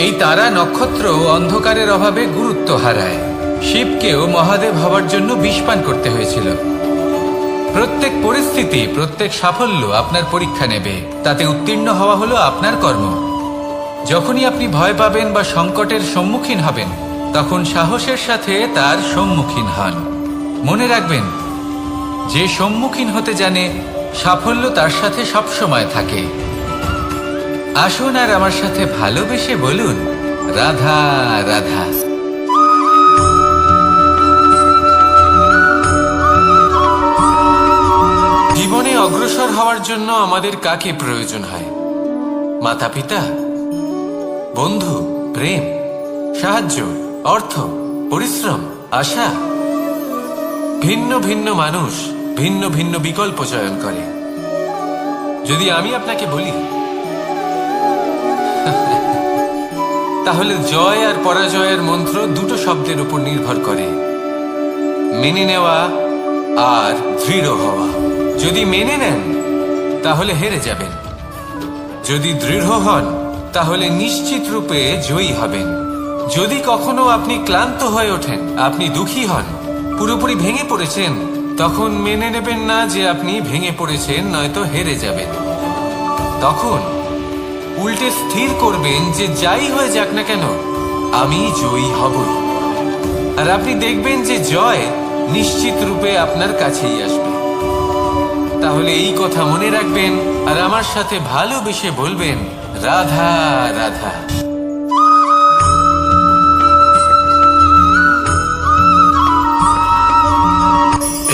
এই তারা নক্ষত্র অন্ধকারের অভাবে গুরুত্ব হারায়। শিবকেও মহাদেব হওয়ার জন্য বিষপান করতে হয়েছিল। প্রত্যেক পরিস্থিতি, প্রত্যেক সাফল্য আপনার পরীক্ষা নেবে, তাতে উত্তীর্ণ হওয়া হলো আপনার কর্ম। যখনই আপনি ভয় পাবেন বা সংকটের সম্মুখীন হবেন, তখন সাহসের সাথে তার সম্মুখীন হন। মনে রাখবেন, যে সম্মুখীন হতে জানে, সাফল্য তার সাথে সবসময় থাকে। আসুন আর আমার সাথে ভালোবেসে বলুন, রাধা রাধা। জীবনে অগ্রসর হওয়ার জন্য আমাদের কাকে প্রয়োজন হয়? মাতা পিতা, বন্ধু, প্রেম, সাহায্য, অর্থ, পরিশ্রম, আশা। ভিন্ন ভিন্ন মানুষ ভিন্ন ভিন্ন বিকল্প চয়ন করে। যদি আমি আপনাকে বলি, তাহলে জয় আর পরাজয়ের মন্ত্র দুটো শব্দের উপর নির্ভর করে, মেনে নেওয়া আর দৃঢ় হওয়া। যদি মেনে নেন তাহলে হেরে যাবেন, যদি দৃঢ় হন তাহলে নিশ্চিত রূপে জয়ী হবেন। যদি কখনো আপনি ক্লান্ত হয়ে ওঠেন, আপনি দুঃখী হন, পুরোপুরি ভেঙে পড়েছেন, তখন মেনে নেবেন না যে আপনি ভেঙে পড়েছেন, নয়তো হেরে যাবেন। তখন উল্টে স্থির করবেন যে যাই হয়ে যাক না কেন আমি জয়ী হবই। আর আপনি দেখবেন যে জয় নিশ্চিত রূপে আপনার কাছেই আসবে। তাহলে এই কথা মনে রাখবেন আর আমার সাথে ভালোবেসে বলবেন, রাধা রাধা।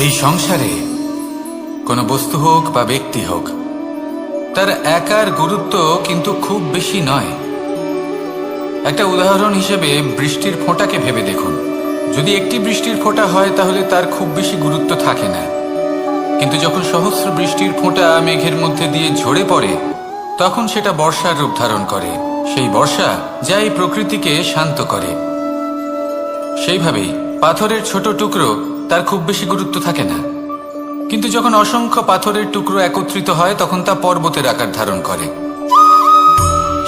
এই সংসারে কোনো বস্তু হোক বা ব্যক্তি হোক, তার একার গুরুত্ব কিন্তু খুব বেশি নয়। একটা উদাহরণ হিসেবে বৃষ্টির ফোঁটাকে ভেবে দেখুন। যদি একটি বৃষ্টির ফোঁটা হয় তাহলে তার খুব বেশি গুরুত্ব থাকে না, কিন্তু যখন সহস্র বৃষ্টির ফোঁটা মেঘের মধ্যে দিয়ে ঝরে পড়ে তখন সেটা বর্ষার রূপ ধারণ করে। সেই বর্ষা যা এই প্রকৃতিকে শান্ত করে। সেইভাবেই পাথরের ছোট টুকরো তার খুব বেশি গুরুত্ব থাকে না, কিন্তু যখন অসংখ্য পাথরের টুকরো একত্রিত হয় তখন তা পর্বতের আকার ধারণ করে।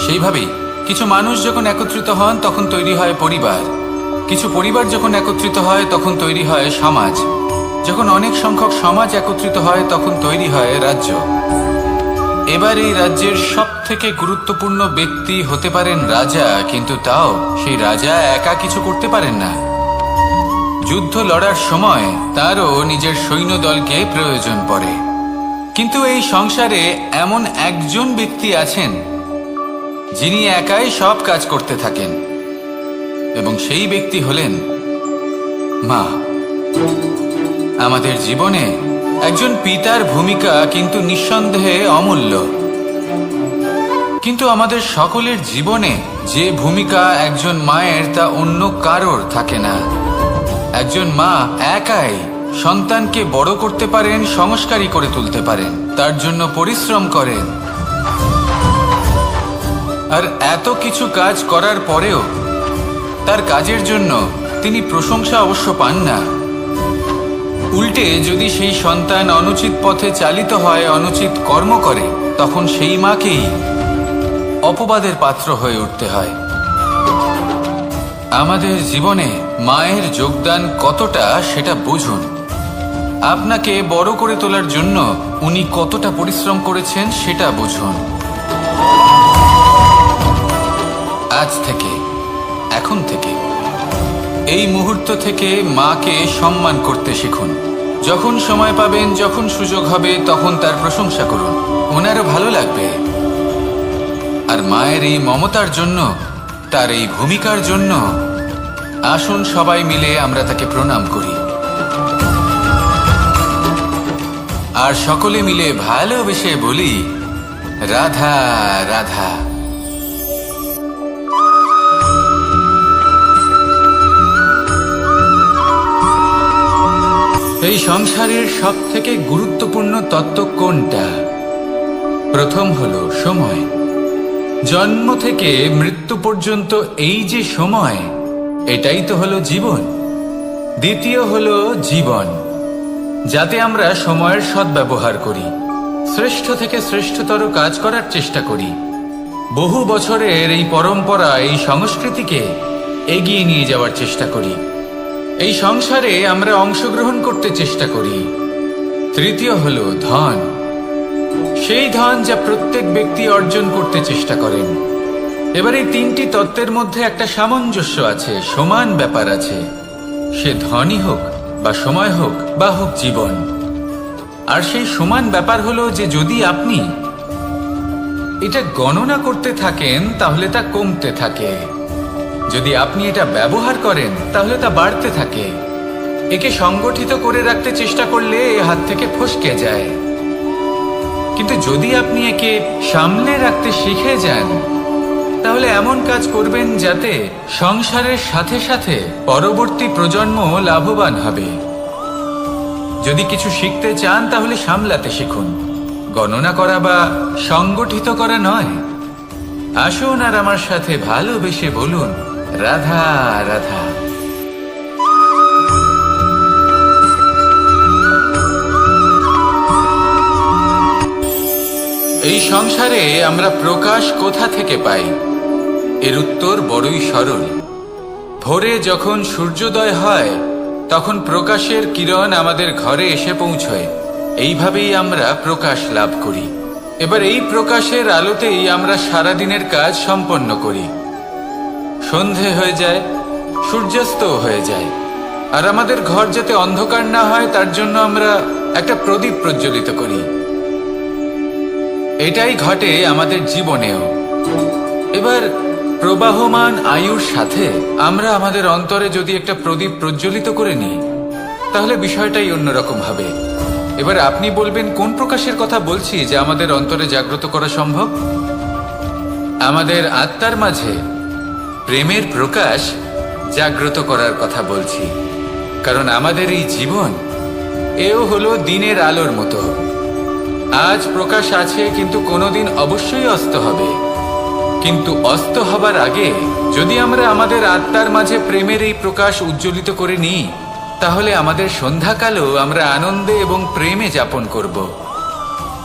সেইভাবেই কিছু মানুষ যখন একত্রিত হন তখন তৈরি হয় পরিবার, কিছু পরিবার যখন একত্রিত হয় তখন তৈরি হয় সমাজ, যখন অনেক সংখ্যক সমাজ একত্রিত হয় তখন তৈরি হয় রাজ্য। এবার এই রাজ্যের সব থেকে গুরুত্বপূর্ণ ব্যক্তি হতে পারেন রাজা, কিন্তু তাও সেই রাজা একা কিছু করতে পারেন না। যুদ্ধ লড়ার সময় তারও নিজের সৈন্যদলকে প্রয়োজন পড়ে। কিন্তু এই সংসারে এমন একজন ব্যক্তি আছেন যিনি একাই সব কাজ করতে থাকেন, এবং সেই ব্যক্তি হলেন মা। আমাদের জীবনে একজন পিতার ভূমিকা কিন্তু নিঃসন্দেহে অমূল্য, কিন্তু আমাদের সকলের জীবনে যে ভূমিকা একজন মায়ের তা অন্য কারোর থাকে না। একজন মা একাই সন্তানকে বড় করতে পারেন, সংস্কারী করে তুলতে পারেন, তার জন্য পরিশ্রম করেন। আর এত কিছু কাজ করার পরেও তার কাজের জন্য তিনি প্রশংসা অবশ্য পান না। উল্টে যদি সেই সন্তান অনুচিত পথে চালিত হয়, অনুচিত কর্ম করে, তখন সেই মাকেই অপবাদের পাত্র হয়ে উঠতে হয়। আমাদের জীবনে মায়ের যোগদান কতটা সেটা বুঝুন। আপনাকে বড় করে তোলার জন্য উনি কতটা পরিশ্রম করেছেন সেটা বুঝুন। আজ থেকে, এখন থেকে, এই মুহূর্ত থেকে মাকে সম্মান করতে শিখুন। যখন সময় পাবেন, যখন সুযোগ হবে, তখন তার প্রশংসা করুন, ওনারও ভালো লাগবে। আর মায়ের এই মমতার জন্য, তার এই ভূমিকার জন্য আসুন সবাই মিলে আমরা তাকে প্রণাম করি, আর সকলে মিলে ভালোবেসে বলি, রাধা রাধা। এই সংসারের সব থেকে গুরুত্বপূর্ণ তত্ত্ব কোনটা? প্রথম হলো সময়। জন্ম থেকে মৃত্যু পর্যন্ত এই যে সময়, এটাই তো হলো জীবন। দ্বিতীয় হলো জীবন, যাতে আমরা সময়ের সদ্ব্যবহার করি, শ্রেষ্ঠ থেকে শ্রেষ্ঠতর কাজ করার চেষ্টা করি। বহু বছরের এই পরম্পরা, এই সংস্কৃতিকে এগিয়ে নিয়ে যাওয়ার চেষ্টা করি। এই সংসারে আমরা অংশগ্রহণ করতে চেষ্টা করি। তৃতীয় হলো ধন, সেই ধন যা প্রত্যেক ব্যক্তি অর্জন করতে চেষ্টা করেন। এবার এই তিনটি তত্ত্বের মধ্যে একটা সামঞ্জস্য আছে, সমান ব্যাপার আছে। সে ধনই হোক বা সময় হোক বা হোক জীবন। আর সেই সমান ব্যাপার হলো যে যদি আপনি এটা গণনা করতে থাকেন তাহলে তা কমতে থাকে, যদি আপনি এটা ব্যবহার করেন তাহলে তা বাড়তে থাকে। একে সংগঠিত করে রাখতে চেষ্টা করলে এ হাত থেকে ফসকে যায়, কিন্তু যদি আপনি একে সামলে রাখতে শিখে যান তাহলে এমন কাজ করবেন যাতে সংসারের সাথে সাথে পরবর্তী প্রজন্ম লাভবান হবে। যদি কিছু শিখতে চান তাহলে সামলাতে শিখুন, গণনা করা বা সংগঠিত করা নয়। আসুন আর আমার সাথে ভালোবেসে বলুন, রাধা রাধা। এই সংসারে আমরা প্রকাশ কোথা থেকে পাই? এর উত্তর বড়ই সরল। ভোরে যখন সূর্যোদয় হয় তখন প্রকাশের কিরণ আমাদের ঘরে এসে পৌঁছয়। এইভাবেই আমরা প্রকাশ লাভ করি। এবার এই প্রকাশের আলোতেই আমরা সারাদিনের কাজ সম্পন্ন করি। সন্ধে হয়ে যায়, সূর্যাস্ত হয়ে যায়, আর আমাদের ঘর যাতে অন্ধকার না হয় তার জন্য আমরা একটা প্রদীপ প্রজ্বলিত করি। এটাই ঘটে আমাদের জীবনেও। এবার প্রবাহমান আয়ুর সাথে আমরা আমাদের অন্তরে যদি একটা প্রদীপ প্রজ্বলিত করে নিই, তাহলে বিষয়টাই অন্যরকম হবে। এবার আপনি বলবেন কোন প্রকাশের কথা বলছি যা আমাদের অন্তরে জাগ্রত করা সম্ভব? আমাদের আত্মার মাঝে প্রেমের প্রকাশ জাগ্রত করার কথা বলছি। কারণ আমাদের এই জীবন এও হলো দিনের আলোর মতো। আজ প্রকাশ আছে, কিন্তু কোনোদিন অবশ্যই অস্ত হবে। কিন্তু অস্ত হবার আগে যদি আমরা আমাদের আত্মার মাঝে প্রেমের এই প্রকাশ উজ্জ্বলিত করে নিই, তাহলে আমাদের সন্ধ্যাকালও আমরা আনন্দে এবং প্রেমে যাপন করব।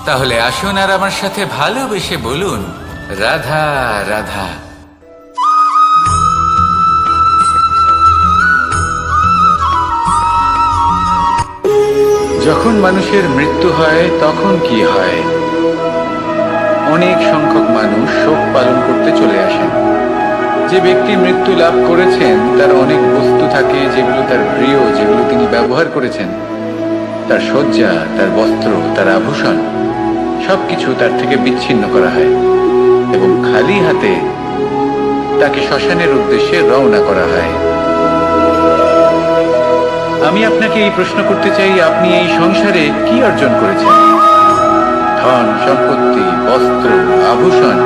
তাহলে আসুন আর আমার সাথে ভালোবেসে বলুন, রাধা রাধা। যখন মানুষের মৃত্যু হয় তখন কি হয়? অনেক সংখ্যক মানুষ শোক পালন করতে চলে আসেন। যে ব্যক্তি মৃত্যু লাভ করেছেন তার অনেক বস্তু থাকে যেগুলো তার প্রিয়, যেগুলো তিনি ব্যবহার করেছেন। তার শয্যা, তার বস্ত্র, তার আভূষণ সবকিছু তার থেকে বিচ্ছিন্ন করা হয় এবং খালি হাতে তাকে শ্মশানের উদ্দেশ্যে রওনা করা হয়। আমি আপনাকে এই প্রশ্ন করতে চাই, আপনি এই সংসারে কি অর্জন করেছেন? ধন সম্পত্তি, বস্ত্র, আভূষণ,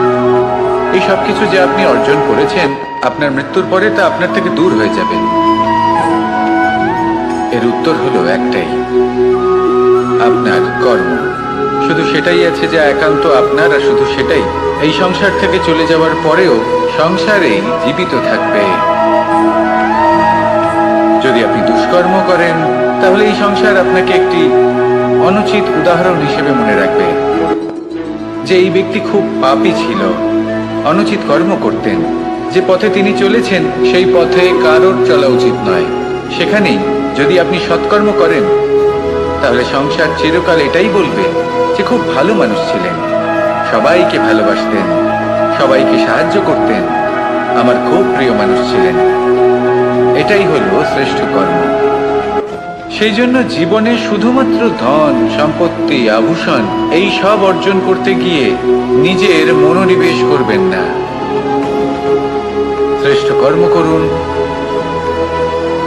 এই সবকিছু যে আপনি অর্জন করেছেন, আপনার মৃত্যুর পরে তা আপনার থেকে দূর হয়ে যাবে। এর উত্তর হলো একটাই, আপনার কর্ম। শুধু সেটাই আছে যা একান্ত আপনার, আর শুধু সেটাই এই সংসার থেকে চলে যাওয়ার পরেও সংসারেই জীবিত থাকবে। যদি আপনি দুষ্কর্ম করেন, তাহলে এই সংসার আপনাকে একটি অনুচিত উদাহরণ হিসেবে মনে রাখবে যে এই ব্যক্তি খুব পাপী ছিল, অনুচিত কর্ম করতেন। যে পথে তিনি চলেছেন সেই পথে কারোর চলা উচিত নয়। সেখানেই যদি আপনি সৎকর্ম করেন, তাহলে সংসার চিরকাল এটাই বলবে যে খুব ভালো মানুষ ছিলেন, সবাইকে ভালোবাসতেন, সবাইকে সাহায্য করতেন, আমার খুব প্রিয় মানুষ ছিলেন। এটাই হলো শ্রেষ্ঠ কর্ম। সেই জন্য জীবনে শুধুমাত্র ধন সম্পত্তি, আভূষণ এই সব অর্জন করতে গিয়ে নিজের মনোনিবেশ করবেন না। শ্রেষ্ঠ কর্ম করুন।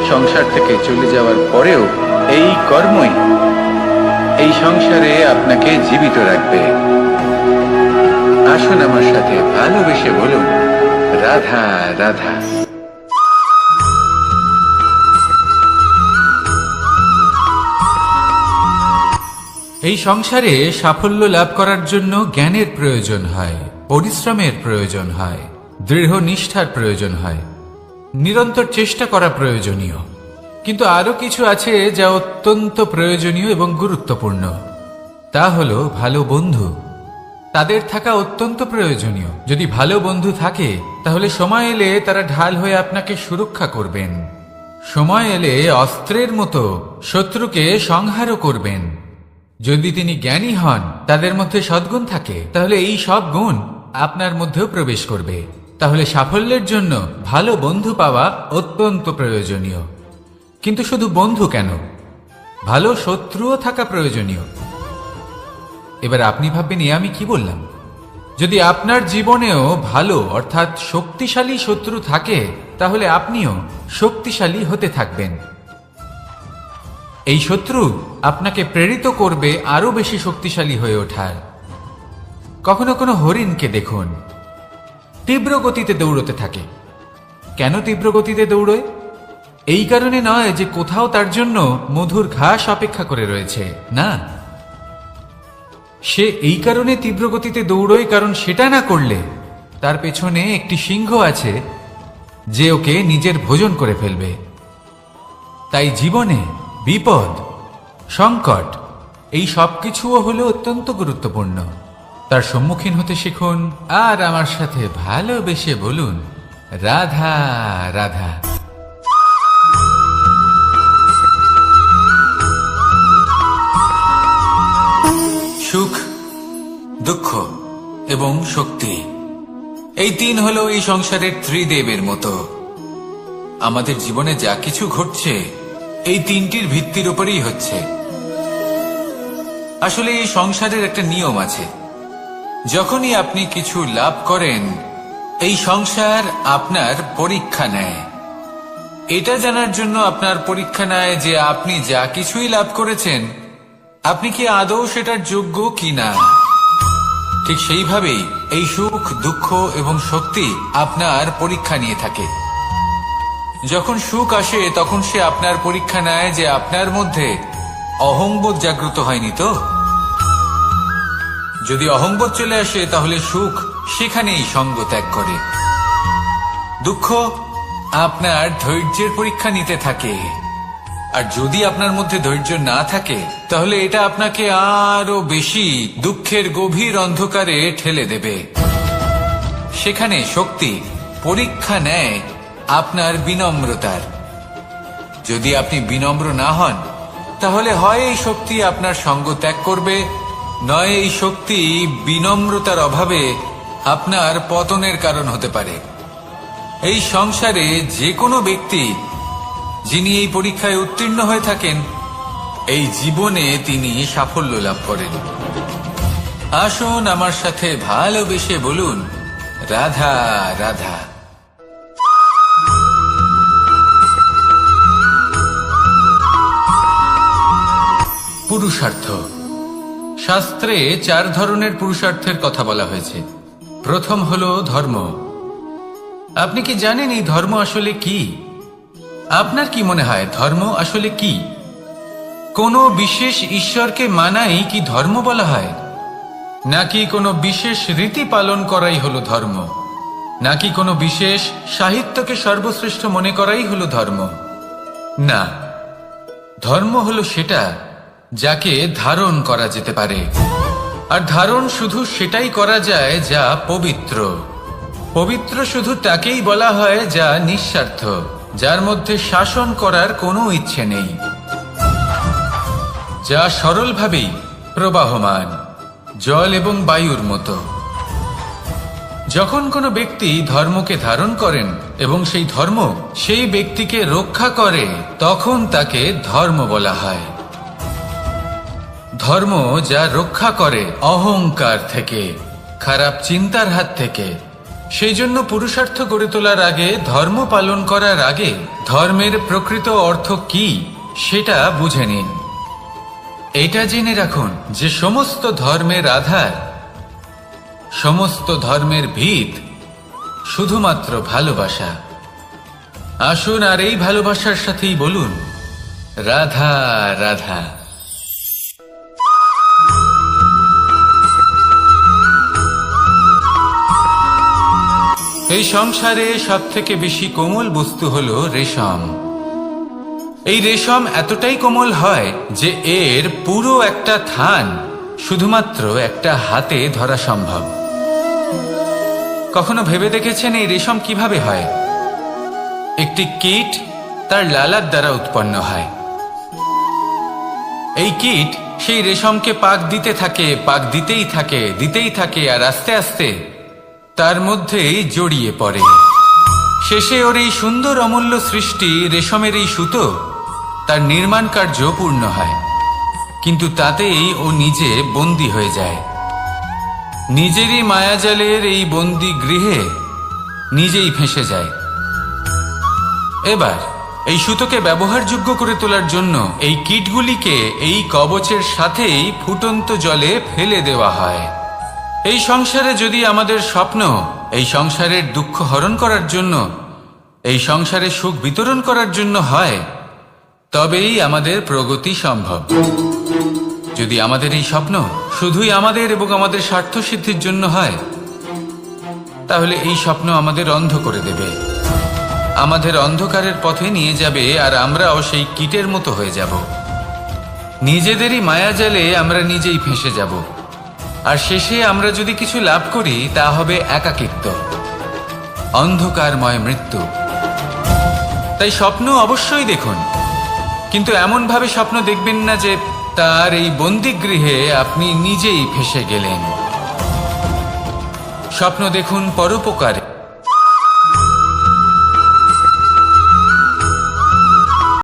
সংসার থেকে চলে যাওয়ার পরেও এই কর্মই এই সংসারে আপনাকে জীবিত রাখবে। আসুন আমার সাথে ভালোবেসে বলুন, রাধা রাধা। এই সংসারে সাফল্য লাভ করার জন্য জ্ঞানের প্রয়োজন হয়, পরিশ্রমের প্রয়োজন হয়, দৃঢ় নিষ্ঠার প্রয়োজন হয়, নিরন্তর চেষ্টা করা প্রয়োজনীয়। কিন্তু আরো কিছু আছে যা অত্যন্ত প্রয়োজনীয় এবং গুরুত্বপূর্ণ। তা হলো ভালো বন্ধু। তাদের থাকা অত্যন্ত প্রয়োজনীয়। যদি ভালো বন্ধু থাকে, তাহলে সময় এলে তারা ঢাল হয়ে আপনাকে সুরক্ষা করবেন। সময় এলে অস্ত্রের মতো শত্রুকে সংহারও করবেন। যদি তিনি জ্ঞানী হন, তাদের মধ্যে সদ্গুণ থাকে, তাহলে এই সব গুণ আপনার মধ্যেও প্রবেশ করবে। তাহলে সাফল্যের জন্য ভালো বন্ধু পাওয়া অত্যন্ত প্রয়োজনীয়। কিন্তু শুধু বন্ধু কেন, ভালো শত্রুও থাকা প্রয়োজনীয়। এবার আপনি ভাববেন, এ আমি কি বললাম? যদি আপনার জীবনেও ভালো অর্থাৎ শক্তিশালী শত্রু থাকে, তাহলে আপনিও শক্তিশালী হতে থাকবেন। এই শত্রু আপনাকে প্রেরিত করবে আরো বেশি শক্তিশালী হয়ে ওঠার। কখনো কোনো হরিণকে দেখুন, তীব্র গতিতে দৌড়তে থাকে। কেন তীব্র গতিতে দৌড়য়? এই কারণে নয় যে কোথাও তার জন্য মধুর ঘাস অপেক্ষা করে রয়েছে, না। সে এই কারণে তীব্র গতিতে দৌড়য় কারণ সেটা না করলে তার পেছনে একটি সিংহ আছে যে ওকে নিজের ভোজন করে ফেলবে। তাই জীবনে বিপদ, সংকট এই সবকিছুও হলো অত্যন্ত গুরুত্বপূর্ণ। তার সম্মুখীন হতে শিখুন আর আমার সাথে ভালোবেসে বলুন, রাধা রাধা। সুখ দুঃখ এবং শক্তি। এই তিন হলো এই সংসারের ত্রিদেবের মতো। আমাদের জীবনে যা কিছু ঘটছে এই তিনটির ভিত্তির উপরেই হচ্ছে। আসলে এই সংসারের একটা নিয়ম আছে, যখনই আপনি কিছু লাভ করেন এই সংসার আপনার পরীক্ষা নেয়। এটা জানার জন্য আপনার পরীক্ষা নেয় যে আপনি যা কিছুই লাভ করেছেন আপনি কি আদৌ সেটার যোগ্য কিনা। ঠিক সেইভাবেই এই সুখ, দুঃখ এবং শক্তি আপনার পরীক্ষা নিয়ে থাকে। যখন সুখ আসে তখন সে আপনার পরীক্ষা নেয় যে আপনার মধ্যে অহংবোধ জাগ্রত হয়নি তো। যদি অহংবোধ চলে আসে তাহলে সুখ সেখানেই সঙ্গ ত্যাগ করে। দুঃখ আপনার ধৈর্যের পরীক্ষা নিতে থাকে, আর যদি আপনার মধ্যে ধৈর্য না থাকে তাহলে এটা আপনাকে আরো বেশি দুঃখের গভীর অন্ধকারে ঠেলে দেবে। সেখানে শক্তি পরীক্ষা নেয় আপনার বিনম্রতার। যদি আপনি বিনম্র না হন তাহলে হয় এই শক্তি আপনার সঙ্গ ত্যাগ করবে, নয় এই শক্তি বিনম্রতার অভাবে আপনার পতনের কারণ হতে পারে। এই সংসারে যে কোনো ব্যক্তি যিনি এই পরীক্ষায় উত্তীর্ণ হয়ে থাকেন এই জীবনে তিনি সাফল্য লাভ করেন। আসুন আমার সাথে ভালোবেসে বলুন, রাধা রাধা। পুরুষার্থ। শাস্ত্রে 4 ধরনের পুরুষার্থের কথা বলা হয়েছে। প্রথম হলো ধর্ম। আপনি কি জানেন এই ধর্ম আসলে কি? আপনার কি মনে হয় ধর্ম আসলে কি? কোনো বিশেষ ঈশ্বরকে মানাই কি ধর্ম বলা হয়? নাকি কোনো বিশেষ রীতি পালন করাই হলো ধর্ম? নাকি কোনো বিশেষ সাহিত্যকে সর্বশ্রেষ্ঠ মনে করাই হলো ধর্ম? না, ধর্ম হলো সেটা যাকে ধারণ করা যেতে পারে। আর ধারণ শুধু সেটাই করা যায় যা পবিত্র। পবিত্র শুধু তাকেই বলা হয় যা নিঃস্বার্থ, যার মধ্যে শাসন করার কোনো ইচ্ছে নেই, যা সরলভাবেই প্রবাহমান, জল এবং বায়ুর মতো। যখন কোনো ব্যক্তি ধর্মকে ধারণ করেন এবং সেই ধর্ম সেই ব্যক্তিকে রক্ষা করে তখন তাকে ধর্ম বলা হয়। ধর্ম যা রক্ষা করে অহংকার থেকে, খারাপ চিন্তার হাত থেকে। সেই জন্য পুরুষার্থ গড়ে তোলার আগে, ধর্ম পালন করার আগে ধর্মের প্রকৃত অর্থ কি সেটা বুঝে নিন। এটা জেনে রাখুন যে সমস্ত ধর্মের আধার, সমস্ত ধর্মের ভিত শুধুমাত্র ভালোবাসা। আসুন আর এই ভালোবাসার সাথেই বলুন, রাধা রাধা। এই সংসারে সবথেকে বেশি কোমল বস্তু হলো রেশম। এই রেশম এতটাই কোমল হয় যে এর পুরো একটা থান শুধুমাত্র একটা হাতে ধরা সম্ভব। কখনো ভেবে দেখেছেন এই রেশম কিভাবে হয়? একটি কীট তার লালার দ্বারা উৎপন্ন হয়। এই কীট সেই রেশমকে পাক দিতে থাকে, পাক দিতেই থাকে, আর আস্তে আস্তে তার মধ্যেই জড়িয়ে পড়ে। শেষে ওর এই সুন্দর অমূল্য সৃষ্টি রেশমের এই সুতো তার নির্মাণ কার্য পূর্ণ হয়, কিন্তু তাতেই ও নিজে বন্দী হয়ে যায়। নিজেরই মায়াজালের এই বন্দী গৃহে নিজেই ফেঁসে যায়। এবার এই সুতোকে ব্যবহারযোগ্য করে তোলার জন্য এই কীটগুলিকে এই কবচের সাথেই ফুটন্ত জলে ফেলে দেওয়া হয়। এই সংসারে যদি আমাদের স্বপ্ন এই সংসারের দুঃখ হরণ করার জন্য, এই সংসারে সুখ বিতরণ করার জন্য হয়, তবেই আমাদের প্রগতি সম্ভব। যদি আমাদের এই স্বপ্ন শুধুই আমাদের এবং আমাদের স্বার্থ সিদ্ধির জন্য হয়, তাহলে এই স্বপ্ন আমাদের অন্ধ করে দেবে, আমাদের অন্ধকারের পথে নিয়ে যাবে, আর আমরাও সেই কীটের মতো হয়ে যাব। নিজেদেরই মায়াজালে আমরা নিজেই ফেঁসে যাব, আর শেষে আমরা যদি কিছু লাভ করি তা হবে একাকিত্ব, অন্ধকারময় মৃত্যু। তাই স্বপ্ন অবশ্যই দেখুন, কিন্তু এমন ভাবে স্বপ্ন দেখবেন না যে তার এই বন্দিগৃহে আপনি নিজেই ফেঁসে গেলেন। স্বপ্ন দেখুন পরোপকারে।